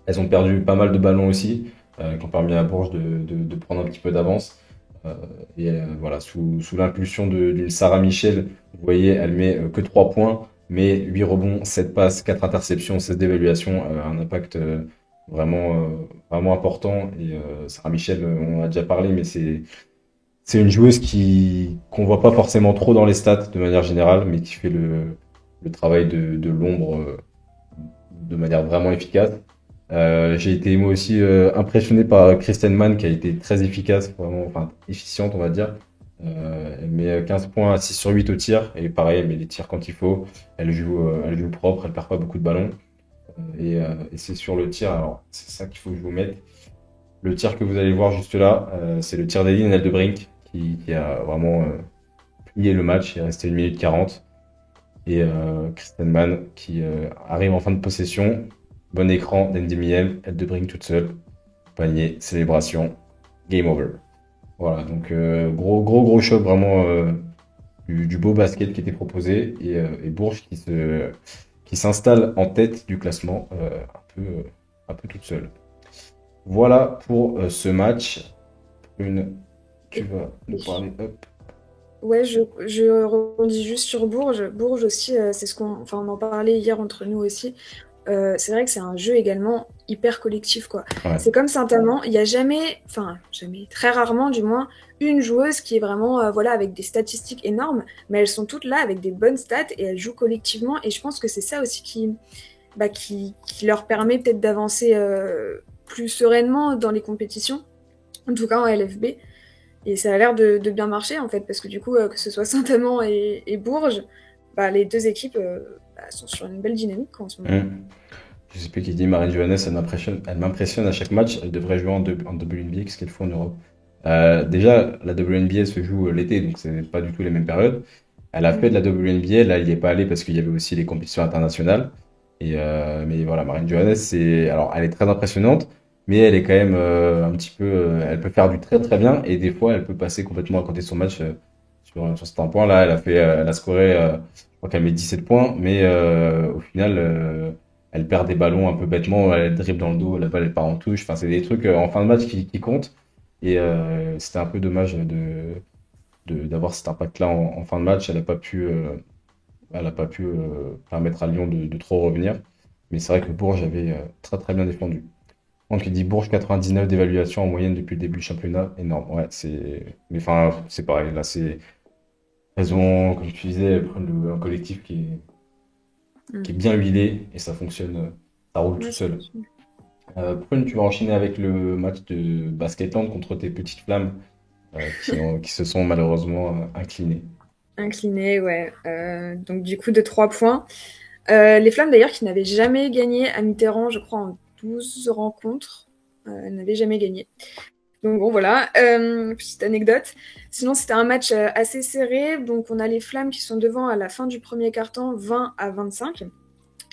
Elles ont perdu pas mal de ballons aussi, qui ont permis à Bourges de prendre un petit peu d'avance. Euh, voilà, sous l'impulsion d'une Sarah Michel, vous voyez, elle met que 3 points, mais 8 rebonds, 7 passes, 4 interceptions, 16 d'évaluation, un impact vraiment important. Et Sarah Michel, on en a déjà parlé, mais c'est une joueuse qu'on voit pas forcément trop dans les stats de manière générale, mais qui fait le travail de l'ombre de manière vraiment efficace. J'ai été moi aussi impressionné par Kristen Mann qui a été très efficace, vraiment, enfin efficiente on va dire. Elle met 15 points à 6 sur 8 au tir et pareil, elle met les tirs quand il faut. Elle joue propre, elle perd pas beaucoup de ballons. Et c'est sur le tir, alors c'est ça qu'il faut que je vous mette. Le tir que vous allez voir juste là, c'est le tir d'Eline Eldebrink qui a vraiment plié le match. Il est resté 1 minute 40. Et Kristen Mann qui arrive en fin de possession. Bon écran d'Andy Miel, elle de Brink toute seule. Panier, célébration, game over. Voilà, donc gros choc vraiment du beau basket qui était proposé et Bourges qui s'installe en tête du classement un peu toute seule. Voilà pour ce match. Tu vas nous parler. Hop. Ouais, je rebondis juste sur Bourges. Bourges aussi, c'est enfin, on en parlait hier entre nous aussi. C'est vrai que c'est un jeu également hyper collectif, quoi. Ouais. C'est comme Saint-Amand, il n'y a jamais, enfin jamais, très rarement du moins, une joueuse qui est vraiment, voilà, avec des statistiques énormes, mais elles sont toutes là avec des bonnes stats et elles jouent collectivement. Et je pense que c'est ça aussi qui leur permet peut-être d'avancer plus sereinement dans les compétitions, en tout cas en LFB. Et ça a l'air de bien marcher en fait, parce que du coup, que ce soit Saint-Amand et Bourges, les deux équipes sont sur une belle dynamique en ce moment. Je sais plus qui dit Marie Johannes, elle m'impressionne à chaque match. Elle devrait jouer en WNBA, ce qu'elle fait en Europe. Déjà, la WNBA se joue l'été, donc c'est pas du tout les mêmes périodes. Elle a fait de la WNBA, là, il n'y est pas allé parce qu'il y avait aussi les compétitions internationales. Mais voilà, Marine Johannes, alors, elle est très impressionnante, mais elle est quand même un petit peu, elle peut faire du très très bien et des fois, elle peut passer complètement à côté de son match sur certains points. Là, elle a scoré, je crois qu'elle met 17 points, mais au final, elle perd des ballons un peu bêtement, elle dribble dans le dos, la balle elle part en touche. Enfin, c'est des trucs en fin de match qui comptent. Et c'était un peu dommage d'avoir cet impact-là en fin de match. Elle a pas pu permettre à Lyon de trop revenir. Mais c'est vrai que Bourges avait très très bien défendu. Donc il dit Bourges 99 d'évaluation en moyenne depuis le début du championnat. Énorme. Ouais, mais enfin, c'est pareil. Là, elles ont, comme tu disais, un collectif qui est bien huilé et ça fonctionne, ça roule tout Ouais, seul. Prune, tu vas enchaîner avec le match de Basketland contre tes petites flammes qui se sont malheureusement inclinées. incliné, ouais. Donc du coup, de 3 points. Les Flammes, d'ailleurs, qui n'avaient jamais gagné à Mitterrand, je crois, en 12 rencontres. Elles n'avaient jamais gagné. Donc bon, voilà, petite anecdote. Sinon, c'était un match assez serré. Donc on a les Flammes qui sont devant à la fin du premier quart-temps, 20-25.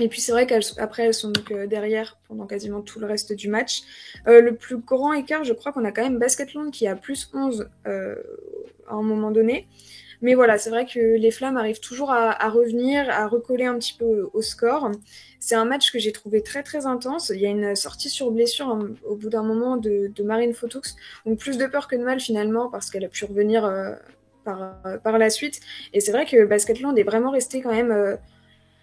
Et puis c'est vrai qu'après, elles sont donc derrière pendant quasiment tout le reste du match. Le plus grand écart, je crois qu'on a quand même Basketland qui a plus 11 à un moment donné. Mais voilà, c'est vrai que les Flammes arrivent toujours à revenir, à recoller un petit peu au score. C'est un match que j'ai trouvé très très intense. Il y a une sortie sur blessure au bout d'un moment de Marine Fotoux. Donc plus de peur que de mal finalement parce qu'elle a pu revenir par la suite. Et c'est vrai que Basketland est vraiment resté quand même...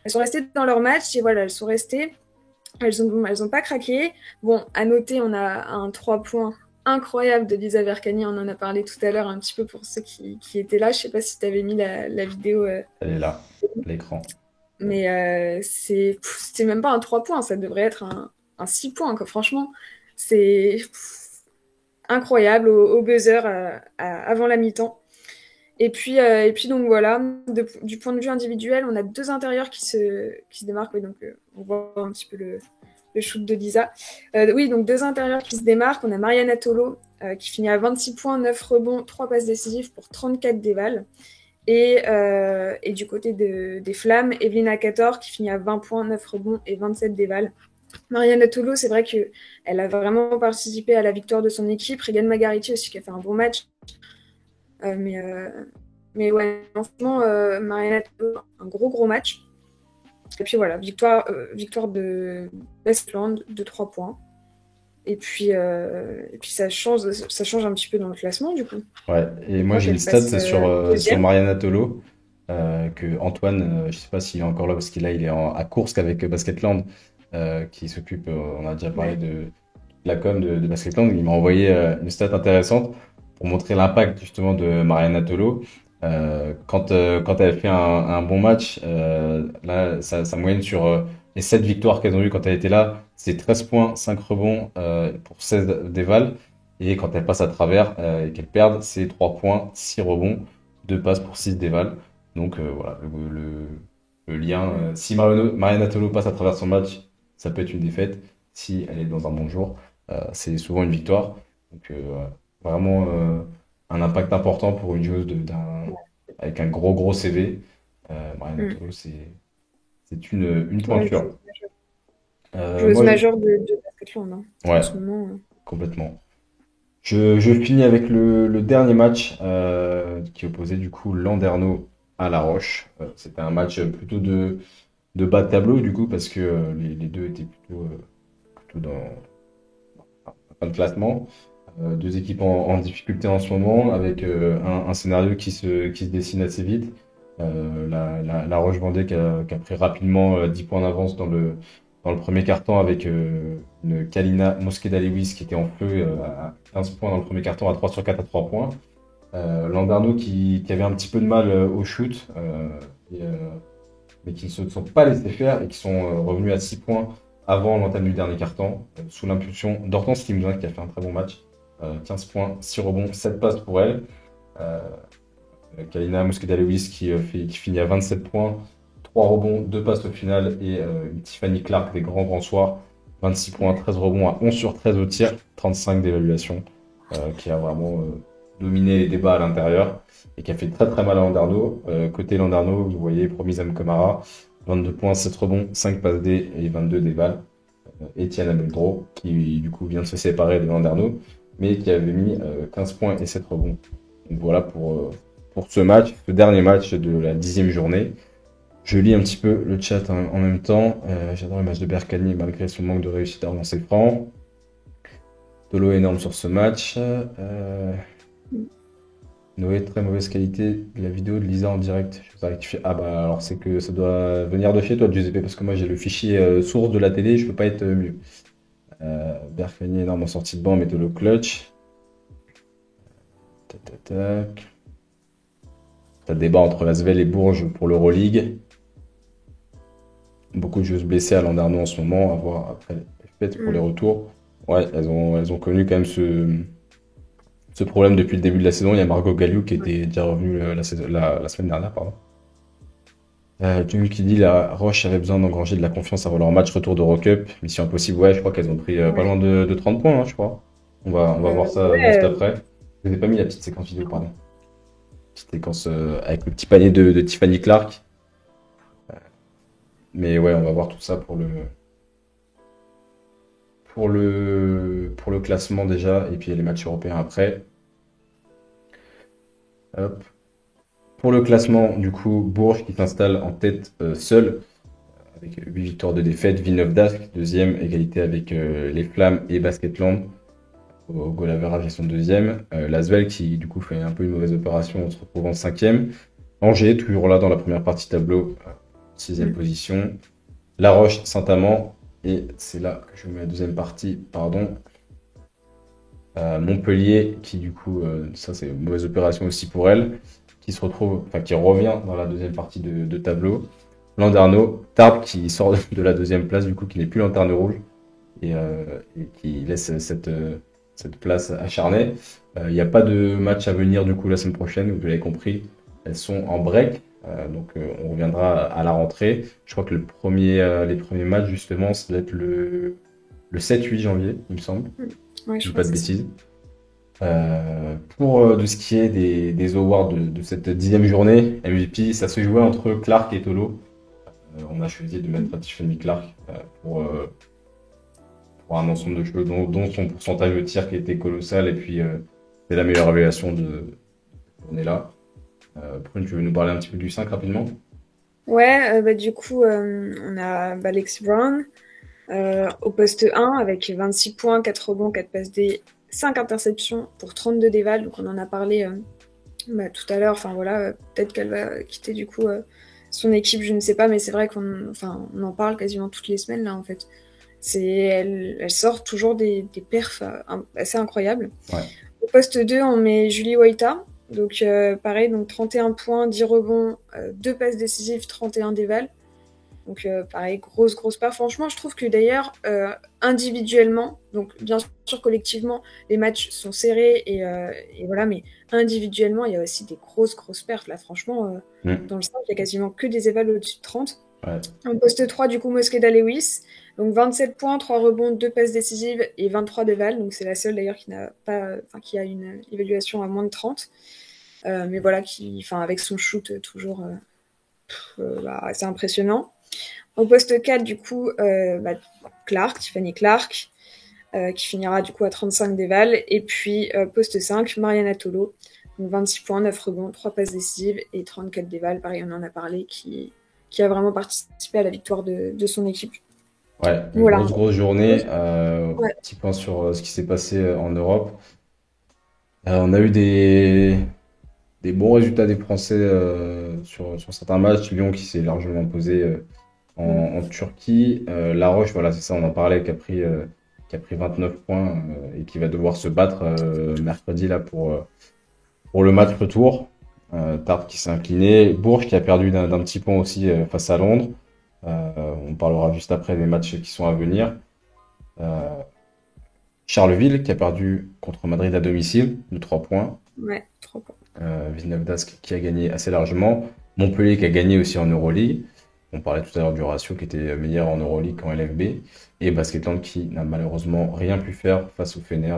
elles sont restées dans leur match et voilà, elles sont restées... Elles ont pas craqué. Bon, à noter, on a un 3 points incroyable de Lisa Vercani. On en a parlé tout à l'heure un petit peu pour ceux qui étaient là. Je sais pas si tu avais mis la vidéo, Elle est là, à l'écran. mais c'était même pas un 3 points. Ça devrait être un 6 points, quoi. Franchement, c'est incroyable au buzzer avant la mi-temps. Et puis donc voilà, du point de vue individuel, on a deux intérieurs qui se démarquent. Oui, donc on voit un petit peu le shoot de Lisa. Oui, donc deux intérieurs qui se démarquent. On a Mariana Tolo qui finit à 26 points, 9 rebonds, 3 passes décisives pour 34 dévals. Et du côté des Flammes, Evelina Cator qui finit à 20 points, 9 rebonds et 27 dévals. Mariana Tolo, c'est vrai qu'elle a vraiment participé à la victoire de son équipe. Regan Magariti aussi qui a fait un bon match. Euh, mais, euh, mais ouais, franchement, Mariana Tolo, un gros match. Et puis voilà, victoire de Westland de 3 points. Et puis ça change un petit peu dans le classement, du coup. Ouais, et Je moi crois j'ai une qu'elle stat passe sur deuxième. Mariana Tolo, que Antoine, je sais pas s'il est encore là parce qu'il est à Kursk avec Basketland, qui s'occupe, on a déjà parlé Ouais. de la com de Basketland, il m'a envoyé une stat intéressante pour montrer l'impact justement de Mariana Tolo. Quand elle fait un bon match, là, sa moyenne sur les 7 victoires qu'elles ont eues quand elle était là, c'est 13 points, 5 rebonds pour 16 dévals. Et quand elle passe à travers et qu'elle perd, c'est 3 points, 6 rebonds, 2 passes pour 6 dévals. Donc voilà, le lien. Si Mariana Tolo passe à travers son match, ça peut être une défaite. Si elle est dans un bon jour, c'est souvent une victoire. Donc vraiment un impact important pour une joueuse avec un gros CV. Mariana Mm. Tolo, c'est une Ouais, pointure. joueuse Moi, majeure de Basketland, hein, en ouais, ce moment. complètement. Je finis avec le dernier match qui opposait du coup Landerneau à La Roche. C'était un match plutôt de bas de tableau du coup parce que les deux étaient plutôt dans la fin de classement. Deux équipes en difficulté en ce moment avec un scénario qui se dessine assez vite. La Roche-Vendée qui a pris rapidement 10 points d'avance dans le premier quart-temps avec une Kalina Mosqueda-Lewis qui était en feu à 15 points dans le premier quart-temps à 3 sur 4 à 3 points. Landerneau qui avait un petit peu de mal au shoot, et, mais qui ne se sont pas laissés faire et qui sont revenus à 6 points avant l'entame du dernier quart-temps, sous l'impulsion d'Hortense Limousin qui a fait un très bon match. 15 points, 6 rebonds, 7 passes pour elle. Euh, Kalina Mosqueda-Lewis qui finit à 27 points, 3 rebonds, 2 passes au final, et une Tiffany Clark des grands soirs, 26 points, 13 rebonds à 11 sur 13 au tir, 35 d'évaluation, qui a vraiment dominé les débats à l'intérieur et qui a fait très mal à Landerneau. Côté Landerneau, vous voyez Promisam Komara, 22 points, 7 rebonds, 5 passes D et 22 dévals. Etienne Abeldro, qui du coup vient de se séparer de Landerneau, mais qui avait mis 15 points et 7 rebonds. Donc voilà pour ce match, ce dernier match de la 10e journée. Je lis un petit peu le chat en même temps. J'adore le match de Berkane malgré son manque de réussite à relancer le franc. Tolo énorme sur ce match. Noé, très mauvaise qualité. La vidéo de Lisa en direct. Je vais rectifier. Ah bah alors c'est que ça doit venir de chez toi, Giuseppe, parce que moi j'ai le fichier source de la télé, je peux pas être mieux. Berkane énorme en sortie de banc, mais Tolo clutch. Tac, tac, tac. T'as débat entre Lasvel et Bourges pour l'Euroleague. Beaucoup de joueuses blessées à Landerneau en ce moment, à voir après les fêtes pour les retours. Ouais, elles ont connu quand même ce problème depuis le début de la saison. Il y a Margot Galliou qui était déjà revenue la semaine dernière, pardon. Jung qui dit la Roche avait besoin d'engranger de la confiance avant leur match retour d'Eurocup. Mission impossible, ouais, je crois qu'elles ont pris pas Ouais. loin de 30 points, hein, je crois. On va voir ça juste Ouais, après. Je vous ai pas mis la petite séquence vidéo, pardon. Petite séquence avec le petit panier de Tiffany Clark. Mais ouais, on va voir tout ça pour le classement déjà, et puis les matchs européens après. Hop. Pour le classement, du coup, Bourges qui s'installe en tête seul, avec 8 victoires de défaite. Villeneuve d'Ascq, deuxième, égalité avec les Flammes et Basketland. Au goal average, ils sont deuxième. L'Asvel qui, du coup, fait un peu une mauvaise opération en se retrouvant cinquième. Angers, toujours là dans la première partie tableau, sixième position. La Roche, Saint-Amand. Et c'est là que je mets la deuxième partie, pardon. Montpellier, qui du coup, ça c'est une mauvaise opération aussi pour elle, qui se retrouve, enfin qui revient dans la deuxième partie de tableau. Landerneau, Tarbes qui sort de la deuxième place, du coup, qui n'est plus lanterne rouge et qui laisse cette place acharnée. Il n'y a pas de match à venir du coup la semaine prochaine, vous l'avez compris, elles sont en break. Donc on reviendra à la rentrée. Je crois que les premiers matchs justement, ça doit être le 7-8 janvier, il me semble. Ouais, Je je dis crois pas que de c'est ça. bêtises. Pour de ce qui est des awards de cette 10e journée, MVP, ça se jouait entre Clark et Tolo. On a choisi de mettre Tiffany Clark pour un ensemble de choses, dont son pourcentage de tir qui était colossal. Et puis, c'est la meilleure évaluation de cette journée-là. Prune, tu veux nous parler un petit peu du 5 rapidement? Ouais, bah, du coup, on a bah, Lexi Brown au poste 1 avec 26 points, 4 rebonds, 4 passes D, 5 interceptions pour 32 dévals. Donc on en a parlé bah, tout à l'heure. Enfin voilà, peut-être qu'elle va quitter du coup son équipe, je ne sais pas, mais c'est vrai on en parle quasiment toutes les semaines là en fait. Elle sort toujours des perfs assez incroyables. Ouais. Au poste 2, on met Julie Waita. Donc pareil, donc 31 points, 10 rebonds, 2 passes décisives, 31 dévals. Donc pareil, grosse perf. Franchement, je trouve que d'ailleurs, individuellement, donc bien sûr collectivement, les matchs sont serrés et voilà, mais individuellement, il y a aussi des grosses perfs. Là, franchement, dans le 5, il y a quasiment que des évals au-dessus de 30. Ouais. En poste 3, du coup, Mosqueda Lewis. Donc 27 points, 3 rebonds, 2 passes décisives et 23 dévals. Donc c'est la seule d'ailleurs qui a une évaluation à moins de 30. Mais voilà, avec son shoot toujours assez impressionnant. Au poste 4, du coup, Tiffany Clark, qui finira du coup à 35 dévals. Et puis, poste 5, Mariana Tolo, donc 26 points, 9 rebonds, 3 passes décisives et 34 dévals. Pareil, on en a parlé, qui a vraiment participé à la victoire de son équipe. Ouais, une Voilà. grosse journée. Ouais. Petit point sur ce qui s'est passé en Europe. On a eu des bons résultats des Français sur certains matchs. Lyon qui s'est largement imposé en Turquie. La Roche, voilà, c'est ça, on en parlait, qui a pris 29 points et qui va devoir se battre mercredi là pour le match retour. Tarbes qui s'est incliné. Bourges qui a perdu d'un petit point aussi face à Londres. On parlera juste après des matchs qui sont à venir. Charleville qui a perdu contre Madrid à domicile de 3 points. Ouais, 3 points. Villeneuve d'Ascq qui a gagné assez largement. Montpellier qui a gagné aussi en Euroleague. On parlait tout à l'heure du ratio qui était meilleur en Euroleague qu'en LFB. Et Basketland qui n'a malheureusement rien pu faire face au Fener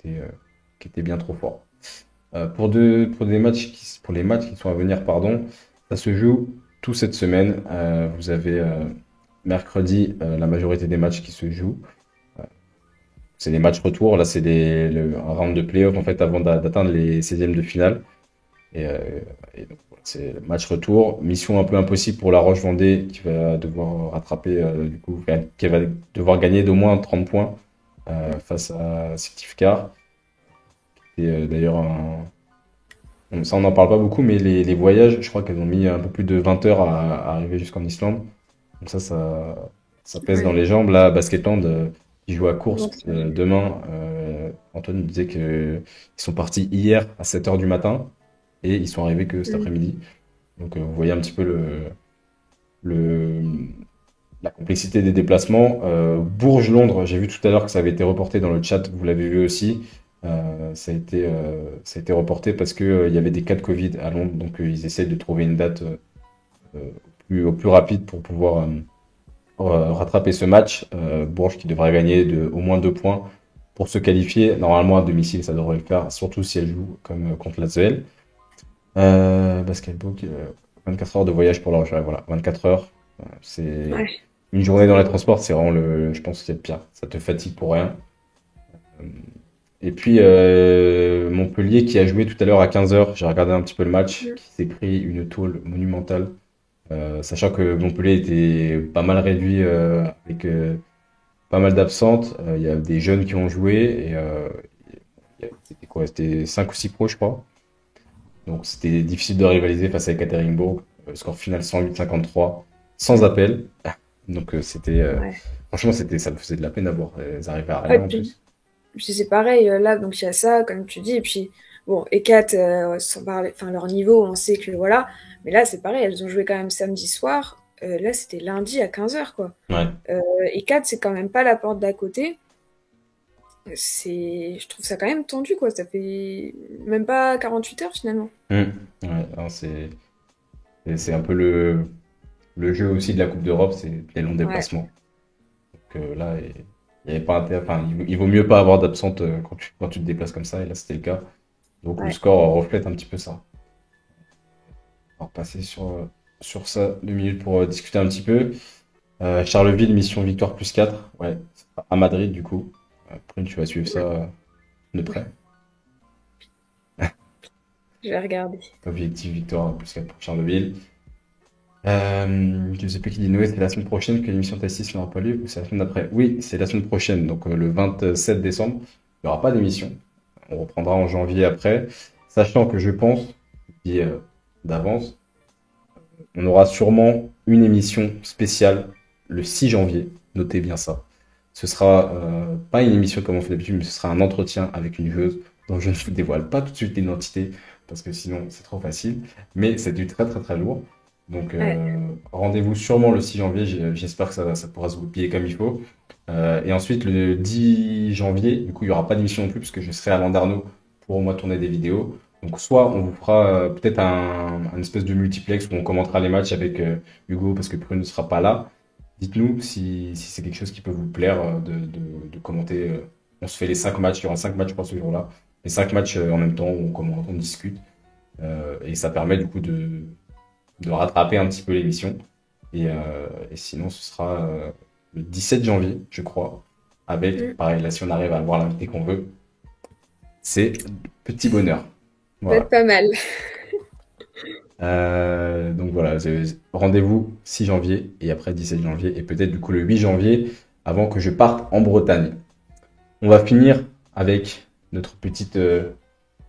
qui était bien trop fort. Pour les matchs qui sont à venir, pardon, ça se joue toute cette semaine. Vous avez mercredi la majorité des matchs qui se jouent. C'est les matchs retour. Là, c'est un round de playoff en fait avant d'atteindre les 16e de finale. Et donc, voilà, c'est le match retour. Mission un peu impossible pour la Roche-Vendée qui va devoir rattraper, qui va devoir gagner d'au moins 30 points face à Sifcar. Et d'ailleurs, ça on n'en parle pas beaucoup, mais les voyages, je crois qu'elles ont mis un peu plus de 20 heures à arriver jusqu'en Islande. Donc ça pèse dans les jambes. Là, Basketland, qui joue à course demain. Antoine nous disait qu'ils sont partis hier à 7 heures du matin et ils sont arrivés que cet après-midi. Donc vous voyez un petit peu la complexité des déplacements. Bourges-Londres, j'ai vu tout à l'heure que ça avait été reporté dans le chat, vous l'avez vu aussi. Ça a été reporté parce qu'il y avait des cas de Covid à Londres, donc ils essayent de trouver une date au plus rapide pour pouvoir rattraper ce match. Bourges qui devrait gagner au moins 2 points pour se qualifier. Normalement, à domicile, ça devrait le faire, surtout si elle joue comme contre l'Asvel. Basketball, 24 heures de voyage pour la recherche. Voilà, 24 heures. C'est une journée dans les transports, c'est vraiment je pense, qu'il y a de pire. Ça te fatigue pour rien. Et puis Montpellier qui a joué tout à l'heure à 15h. J'ai regardé un petit peu le match, Mm. qui s'est pris une tôle monumentale. Sachant que Montpellier était pas mal réduit avec pas mal d'absentes. Il y a des jeunes qui ont joué et c'était quoi? C'était 5 ou 6 pros, je crois. Donc c'était difficile de rivaliser face à Ekaterinbourg. Score final 108-53, sans appel. Donc Ouais. franchement, ça me faisait de la peine à voir. Ils arrivaient à Ouais, rien en plus. puis c'est pareil, là, donc il y a ça, comme tu dis, et puis, bon, Ekat, sans parler, enfin, leur niveau, on sait que voilà, mais là, c'est pareil, elles ont joué quand même samedi soir, là, c'était lundi à 15h, quoi. Ouais. Ekat, c'est quand même pas la porte d'à côté, je trouve ça quand même tendu, quoi, ça fait même pas 48 heures, finalement. Mm. Ouais, non, c'est un peu le jeu aussi de la Coupe d'Europe, c'est des longs Ouais, déplacements. Donc là, il y avait pas intérêt, enfin, il vaut mieux pas avoir d'absente quand tu te déplaces comme ça, et là, c'était le cas. Donc le ouais. score reflète un petit peu ça. On va repasser sur ça 2 minutes pour discuter un petit peu. Charleville, mission victoire plus 4. Ouais, à Madrid du coup. Après, tu vas suivre ça de près. Je vais regarder. Objectif victoire plus 4 pour Charleville. Giuseppe Chidinoé, c'est la semaine prochaine que l'émission Tassis n'aura pas lieu ou c'est la semaine d'après? Oui, c'est la semaine prochaine, donc le 27 décembre. Il n'y aura pas d'émission. On reprendra en janvier après. Sachant que je pense, je dis d'avance, on aura sûrement une émission spéciale le 6 janvier. Notez bien ça. Ce sera pas une émission comme on fait d'habitude, mais ce sera un entretien avec une joueuse dont je ne vous dévoile pas tout de suite l'identité parce que sinon c'est trop facile. Mais c'est du très très très lourd. Donc Ouais, rendez-vous sûrement le 6 janvier. J'espère que ça pourra se goupiller comme il faut. Et ensuite le 10 janvier, du coup il n'y aura pas d'émission non plus parce que je serai à Landerneau pour moi tourner des vidéos. Donc soit on vous fera peut-être un espèce de multiplex où on commentera les matchs avec Hugo parce que Prune ne sera pas là. Dites-nous si c'est quelque chose qui peut vous plaire de commenter. On se fait les 5 matchs, il y aura 5 matchs pour ce jour-là. Les 5 matchs en même temps, où on commente, on discute. Et ça permet du coup de rattraper un petit peu l'émission. Et sinon, ce sera le 17 janvier, je crois. Avec, mm. pareil, là, si on arrive à avoir l'invité qu'on veut, c'est petit bonheur. Ça va être Voilà. pas mal. Donc voilà, rendez-vous 6 janvier et après 17 janvier et peut-être du coup le 8 janvier avant que je parte en Bretagne. On va finir avec notre petite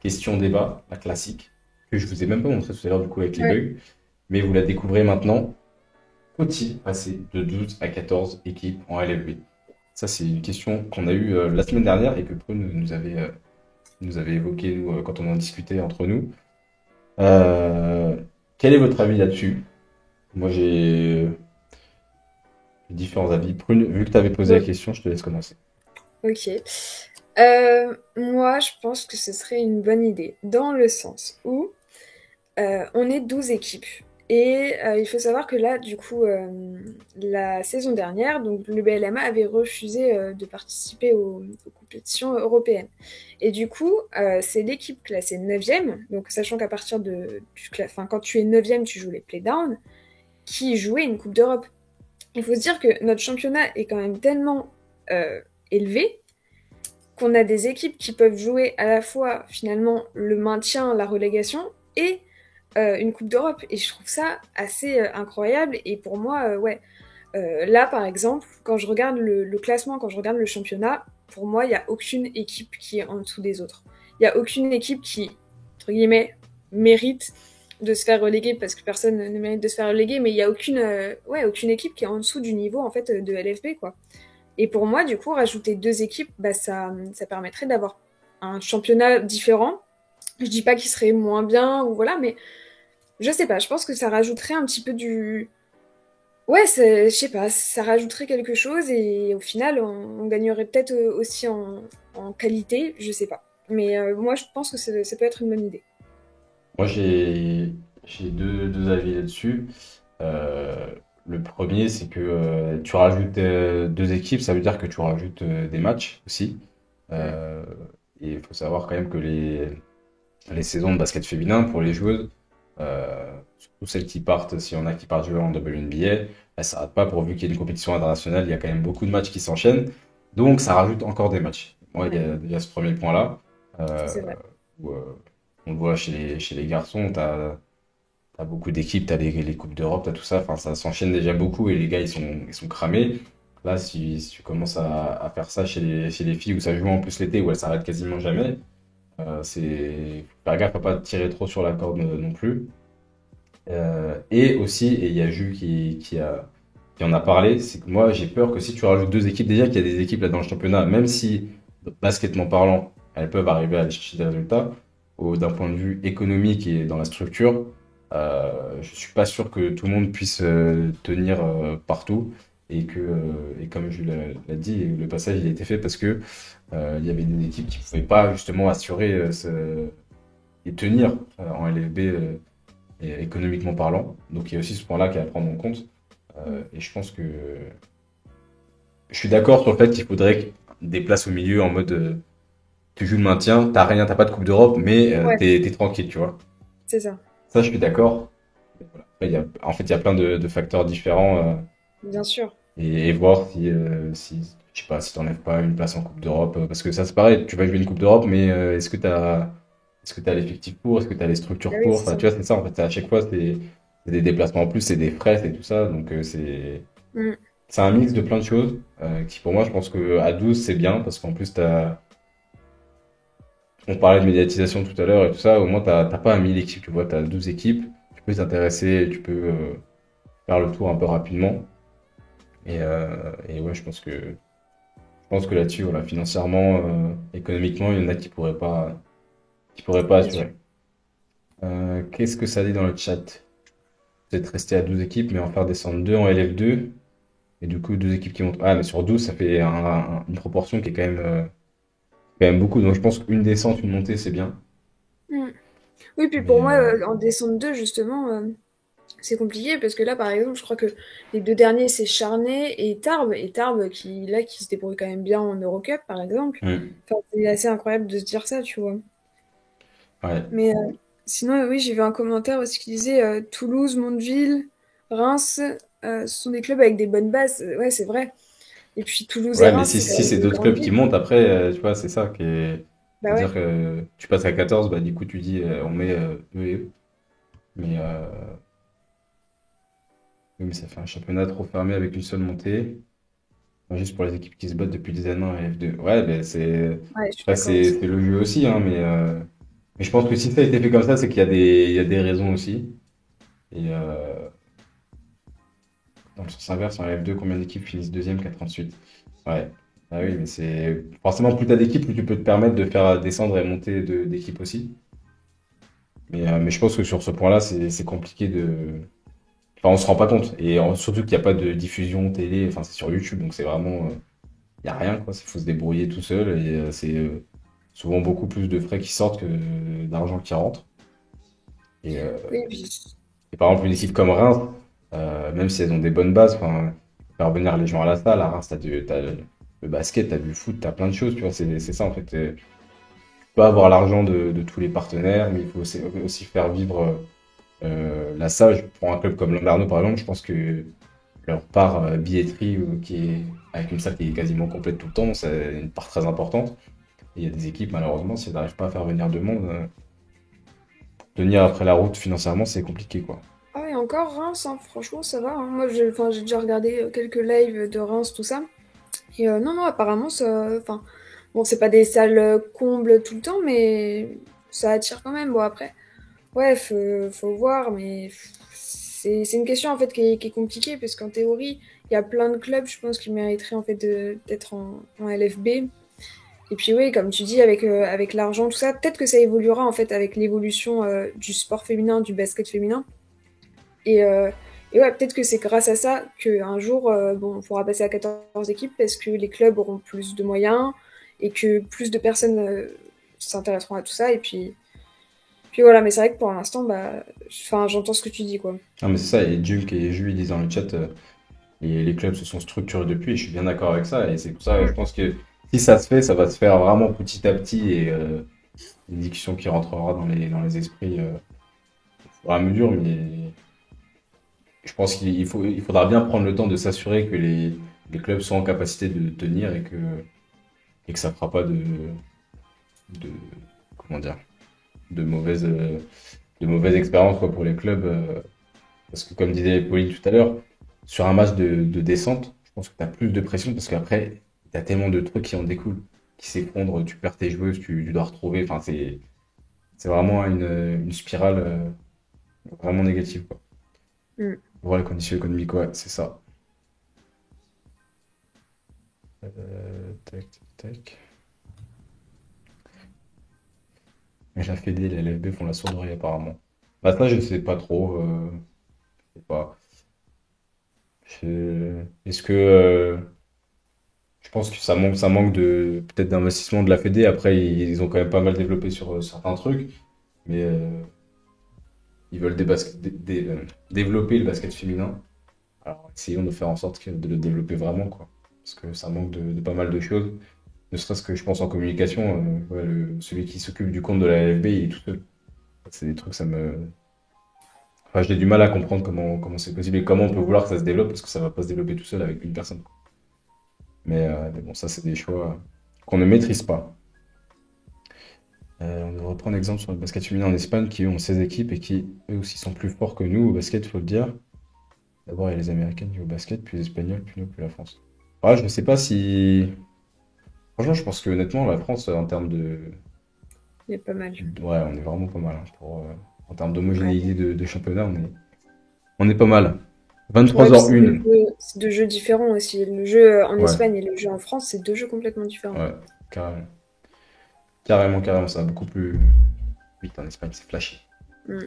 question débat, la classique, que je vous ai même pas montré tout à l'heure du coup avec les Ouais. bugs, mais vous la découvrez maintenant. Faut-il passer de 12 à 14 équipes en LFB? Ça, c'est une question qu'on a eue la semaine dernière et que Prune nous avait évoqué nous, quand on en discutait entre nous. Euh, Quel est votre avis là-dessus? Moi, j'ai différents avis. Prune, vu que tu avais posé la Ouais. question, je te laisse commencer. Ok. Moi, je pense que ce serait une bonne idée, dans le sens où on est 12 équipes. Et il faut savoir que là, du coup, la saison dernière, donc le BLMA avait refusé de participer aux compétitions européennes. Et du coup, c'est l'équipe classée 9e, donc sachant qu'à partir enfin, quand tu es 9e, tu joues les playdowns, qui jouait une Coupe d'Europe. Il faut se dire que notre championnat est quand même tellement élevé qu'on a des équipes qui peuvent jouer à la fois finalement le maintien, la relégation et une Coupe d'Europe. Et je trouve ça assez incroyable. Et pour moi, ouais, là par exemple, quand je regarde le classement, quand je regarde le championnat, pour moi, il n'y a aucune équipe qui est en dessous des autres. Il n'y a aucune équipe qui, entre guillemets, mérite de se faire reléguer parce que personne ne mérite de se faire reléguer, mais il n'y a aucune équipe qui est en dessous du niveau en fait de LFB, quoi. Et pour moi, du coup, rajouter 2 équipes, bah, ça permettrait d'avoir un championnat différent. Je dis pas qu'il serait moins bien ou voilà, mais je sais pas. Je pense que ça rajouterait un petit peu du. Ouais, je sais pas, ça rajouterait quelque chose et au final, on gagnerait peut-être aussi en qualité, je sais pas. Mais moi, je pense que ça peut être une bonne idée. Moi, j'ai deux avis là-dessus. Euh, le premier, c'est que tu rajoutes 2 équipes, ça veut dire que tu rajoutes des matchs aussi. Mm. Euh, et il faut savoir quand même que les saisons de basket féminin pour les joueuses, surtout celles qui partent, s'il y en a qui partent jouer en WNBA, elles ne s'arrêtent pas pourvu qu'il y ait une compétition internationale, il y a quand même beaucoup de matchs qui s'enchaînent, donc ça rajoute encore des matchs. ouais, Ouais, il y a ce premier point-là. ça euh, c'est vrai. où, on le voit chez les garçons, t'as beaucoup d'équipes, t'as les Coupes d'Europe, t'as tout ça. Enfin, ça s'enchaîne déjà beaucoup et les gars, ils sont cramés. Là, si tu commences à faire ça chez les filles où ça joue en plus l'été, où elles s'arrêtent quasiment jamais, faut faire gaffe à pas tirer trop sur la corde non plus. Et aussi, et il y a Jules qui en a parlé, c'est que moi j'ai peur que si tu rajoutes deux équipes, déjà qu'il y a des équipes là dans le championnat, même si basketement parlant, elles peuvent arriver à aller chercher des résultats, d'un point de vue économique et dans la structure, je suis pas sûr que tout le monde puisse tenir partout. Et comme Jules l'a dit, le passage il a été fait parce que il y avait des équipes qui pouvaient pas justement assurer et tenir en LFB et économiquement parlant. Donc il y a aussi ce point-là qui est à prendre en compte. Et je pense que je suis d'accord sur le fait qu'il faudrait des places au milieu en mode tu joues le maintien, t'as rien, t'as pas de Coupe d'Europe, mais Ouais, t'es tranquille, tu vois. c'est ça, Ça, je suis d'accord. Mais voilà. Après, en fait, il y a plein de facteurs différents bien sûr. et voir je sais pas, si t'enlèves pas une place en Coupe d'Europe. Parce que ça, c'est pareil, tu vas jouer une Coupe d'Europe, mais est-ce que t'as l'effectif pour? Est-ce que t'as les Ah structures oui, pour? c'est Enfin, ça. tu vois, c'est ça, en fait, à chaque fois, c'est des déplacements en plus, c'est des frais, c'est tout ça. Donc, Mm. c'est un mix de plein de choses qui, pour moi, je pense que à 12 c'est bien parce qu'en plus, on parlait de médiatisation tout à l'heure et tout ça. Au moins, t'as pas 1000 équipes, tu vois, t'as 12 équipes. Tu peux t'intéresser, tu peux faire le tour un peu rapidement. Et ouais, je pense que là-dessus, voilà, financièrement, économiquement, il y en a qui pourraient pas Bien sûr. assurer. Qu'est-ce que ça dit dans le chat? Vous êtes resté à 12 équipes, mais en faire descendre 2 en LF2. Et du coup, deux équipes qui montent. Ah, mais sur 12 ça fait une proportion qui est quand même beaucoup. Donc je pense qu'une descente, une montée, c'est bien. Mm. Oui, puis pour Mais moi, en descente 2, justement, c'est compliqué parce que là, par exemple, je crois que les deux derniers, c'est Charnay et Tarbes. Et Tarbes, qui se débrouille quand même bien en Eurocup, par exemple. Enfin, c'est assez incroyable de se dire ça, tu vois. ouais. Mais sinon, oui, j'ai vu un commentaire aussi qui disait Toulouse, Mondeville, Reims, ce sont des clubs avec des bonnes bases. Ouais, c'est vrai. Et puis Toulouse et Ouais, mais Reims, c'est quand si même c'est des d'autres grandes clubs qui villes. montent, après, tu vois, c'est ça qui est. Bah C'est-à-dire ouais. que tu passes à 14 bah du coup, tu dis, on met eux et eux. Mais, oui, mais ça fait un championnat trop fermé avec une seule montée. Enfin, juste pour les équipes qui se battent depuis des années en F2. Ouais, ben Ouais, je suis après, d'accord avec ça. c'est le jeu aussi, hein, mais je pense que si ça a été fait comme ça, c'est qu'il y a il y a des raisons aussi. Et dans le sens inverse, en F2, combien d'équipes finissent deuxième, 4 ensuite? Ouais. Ah oui, mais c'est forcément plus t'as d'équipes, plus tu peux te permettre de faire descendre et monter d'équipes aussi. Mais je pense que sur ce point-là, c'est compliqué de. Enfin, on se rend pas compte. Et surtout qu'il n'y a pas de diffusion télé, enfin, c'est sur YouTube, donc c'est vraiment. Il n'y a rien, quoi. Il faut se débrouiller tout seul et c'est souvent beaucoup plus de frais qui sortent que d'argent qui rentre. Et, euh, Oui, puis et par exemple, une équipe comme Reims, même si elles ont des bonnes bases, enfin, faire venir les gens à la salle, à Reims, t'as le basket, t'as du foot, t'as plein de choses, tu vois, c'est ça en fait. Tu peux avoir l'argent de tous les partenaires, mais il faut aussi faire vivre la salle. Pour un club comme Landerneau, par exemple, je pense que leur part billetterie, qui est avec une salle qui est quasiment complète tout le temps, c'est une part très importante. Et il y a des équipes, malheureusement, si elles n'arrivent pas à faire venir de monde, tenir après la route financièrement, c'est compliqué, quoi. ah oui, encore Reims, hein, franchement, ça va, hein. Moi, enfin, j'ai déjà regardé quelques lives de Reims, tout ça. Et non, non, apparemment, ça. Enfin, bon, c'est pas des salles combles tout le temps, mais ça attire quand même. Bon, après, ouais, faut voir, mais c'est une question en fait qui est compliquée, parce qu'en théorie, il y a plein de clubs, je pense, qui mériteraient en fait d'être en LFB. Et puis oui, comme tu dis, avec l'argent, tout ça, peut-être que ça évoluera en fait avec l'évolution du sport féminin, du basket féminin. Et, euh, et ouais, peut-être que c'est grâce à ça qu'un jour, bon, on pourra passer à 14 équipes parce que les clubs auront plus de moyens et que plus de personnes s'intéresseront à tout ça. Et puis voilà, mais c'est vrai que pour l'instant, bah, enfin, j'entends ce que tu dis, quoi. Non, mais c'est ça, et Junk et Jules ils disent dans le chat, les clubs se sont structurés depuis, et je suis bien d'accord avec ça, et c'est pour ça, je Mm. pense que si ça se fait, ça va se faire vraiment petit à petit, et une discussion qui rentrera dans les esprits au fur et à mesure, mais je pense il faudra bien prendre le temps de s'assurer que les clubs sont en capacité de tenir et que ça fera pas de comment dire, de mauvaises expériences quoi, pour les clubs. Parce que comme disait Pauline tout à l'heure, sur un match de descente, je pense que tu as plus de pression parce qu'après, tu as tellement de trucs qui en découlent, qui s'effondrent, tu perds tes joueuses, tu dois retrouver. Enfin, c'est vraiment une spirale vraiment négative, quoi. Mm. Voilà, les conditions économiques, ouais, c'est ça. Tac, tac, tac. Mais la Fédé et la LFB font la sourderie apparemment. Bah ça, je sais pas trop. Je sais pas. Est-ce que je pense que ça manque de peut-être d'investissement de la Fédé. Après, ils ont quand même pas mal développé sur certains trucs, mais ils veulent développer le basket féminin. Alors, essayons de faire en sorte de le développer vraiment, quoi. Parce que ça manque de pas mal de choses. Ne serait-ce que je pense en communication, ouais, celui qui s'occupe du compte de la LFB, il est tout seul. C'est des trucs, ça me. Enfin, j'ai du mal à comprendre comment c'est possible et comment on peut vouloir que ça se développe parce que ça va pas se développer tout seul avec une personne. Mais bon, ça, c'est des choix qu'on ne maîtrise pas. On devrait prendre exemple sur le basket féminin en Espagne qui eux, ont 16 équipes et qui eux aussi sont plus forts que nous au basket, il faut le dire. D'abord, il y a les Américaines qui jouent au basket, puis les Espagnols, puis nous, puis la France. Ah, je ne sais pas si. Franchement, je pense que honnêtement, la France, en termes de. Il est pas mal. Ouais, on est vraiment pas mal, hein. En termes Ouais. d'homogénéité de championnat, on est pas mal. Ouais, puis c'est 23h01. c'est deux jeux différents aussi. Le jeu en Ouais, Espagne et le jeu en France, c'est deux jeux complètement différents. ouais, carrément. Carrément, carrément, ça va beaucoup plus vite en Espagne, c'est flashy. Mm.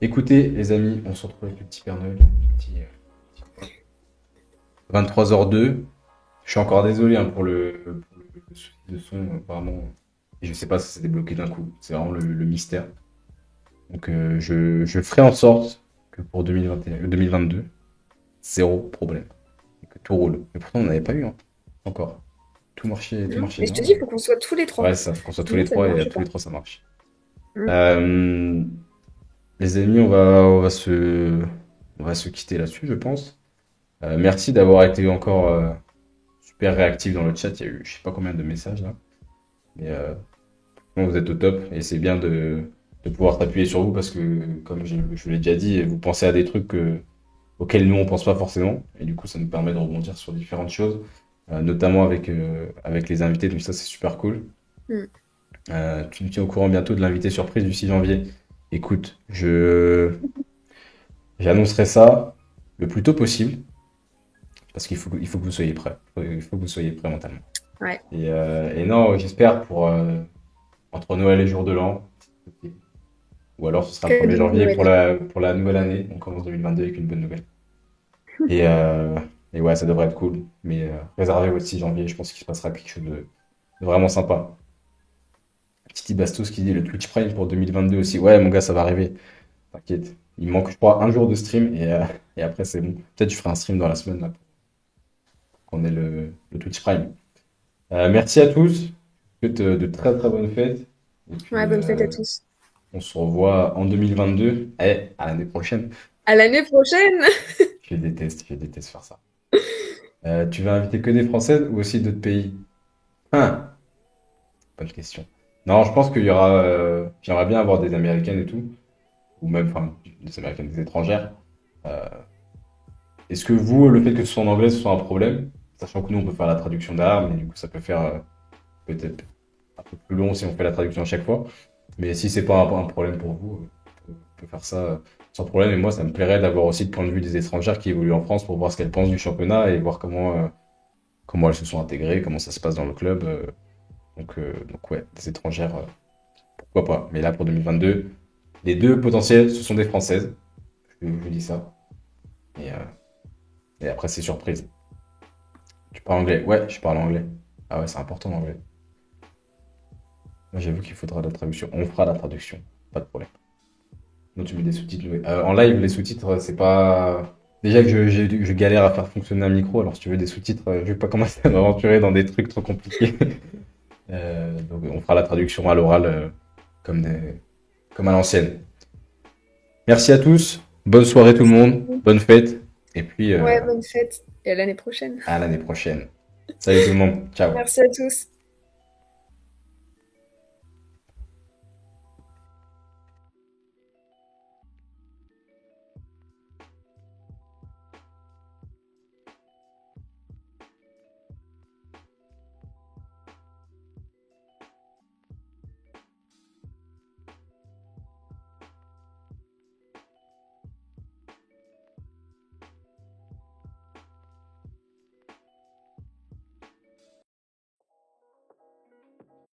Écoutez, les amis, on se retrouve avec le petit Père Noël. Petit 23h02. Je suis encore désolé hein, pour le souci de son, vraiment. Et je sais pas si ça s'est débloqué d'un coup. C'est vraiment le mystère. Donc, je ferai en sorte que pour 2021, 2022, zéro problème. Et que tout roule. Mais pourtant, on n'avait pas eu, hein, encore. Tout Non. marchait Mais je te bien. dis, il faut qu'on soit tous les trois. Ouais, ça, qu'on soit tous les Sinon, ça ne trois et marche tous les pas. trois, ça marche. Mm. Euh, les amis, on va se quitter là-dessus, je pense. Merci d'avoir été encore super réactif dans le chat. Il y a eu, je sais pas combien de messages là. Mais bon, vous êtes au top et c'est bien de pouvoir t'appuyer sur vous parce que, comme je vous l'ai déjà dit, vous pensez à des trucs auxquels nous on pense pas forcément. Et du coup, ça nous permet de rebondir sur différentes choses, notamment avec les invités. Donc ça, c'est super cool. Mm. Tu me tiens au courant bientôt de l'invité surprise du 6 janvier. Écoute, j'annoncerai ça le plus tôt possible parce il faut que vous soyez prêts. Il faut que vous soyez prêts mentalement. Ouais. Et non, j'espère pour entre Noël et jour de l'an. Ou alors ce sera le 1er Cadeau de janvier Noël. pour la nouvelle année. On commence 2022 avec une bonne nouvelle. Et, euh, et ouais, ça devrait être cool. Mais réservez votre 6 janvier, je pense qu'il se passera quelque chose de vraiment sympa. Titi Bastos qui dit le Twitch Prime pour 2022 aussi. Ouais, mon gars, ça va arriver. T'inquiète. Il me manque, je crois, un jour de stream et après, c'est bon. Peut-être je ferai un stream dans la semaine là, pour qu'on ait le Twitch Prime. Merci à tous. Je vous souhaite de très très bonnes fêtes. Et Ouais, puis, bonne fête à tous. on se revoit en 2022. Et à l'année prochaine. À l'année prochaine! Je déteste faire ça. Tu vas inviter que des Françaises ou aussi d'autres pays? Hein, bonne question. Non, je pense qu'il y aura. J'aimerais bien avoir des Américaines et tout. Ou même, enfin, des Américaines, des étrangères. Euh, Est-ce que vous, le fait que ce soit en anglais, ce soit un problème? Sachant que nous, on peut faire la traduction d'art, mais du coup, ça peut faire peut-être un peu plus long si on fait la traduction à chaque fois. Mais si c'est pas un problème pour vous, on peut faire ça sans problème. Et moi, ça me plairait d'avoir aussi le point de vue des étrangères qui évoluent en France pour voir ce qu'elles pensent du championnat et voir comment elles se sont intégrées, comment ça se passe dans le club. Donc ouais, des étrangères, pourquoi pas. Mais là, pour 2022, les deux potentiels, ce sont des Françaises. Je vous dis ça. Et, euh, et après, c'est surprise. Tu parles anglais? Ouais, je parle anglais. Ah ouais, c'est important l'anglais. Moi, j'avoue qu'il faudra la traduction. On fera la traduction, pas de problème. Non, tu mets des sous-titres. Oui. En live, les sous-titres, c'est pas. Déjà que je galère à faire fonctionner un micro, alors si tu veux des sous-titres, je vais pas commencer à m'aventurer dans des trucs trop compliqués. Donc, on fera la traduction à l'oral comme à l'ancienne. Merci à tous. Bonne soirée tout le Merci monde. beaucoup. Bonne fête. Et puis Ouais, bonne fête. Et à l'année prochaine. à l'année prochaine. Salut tout le monde. Ciao. Merci à tous.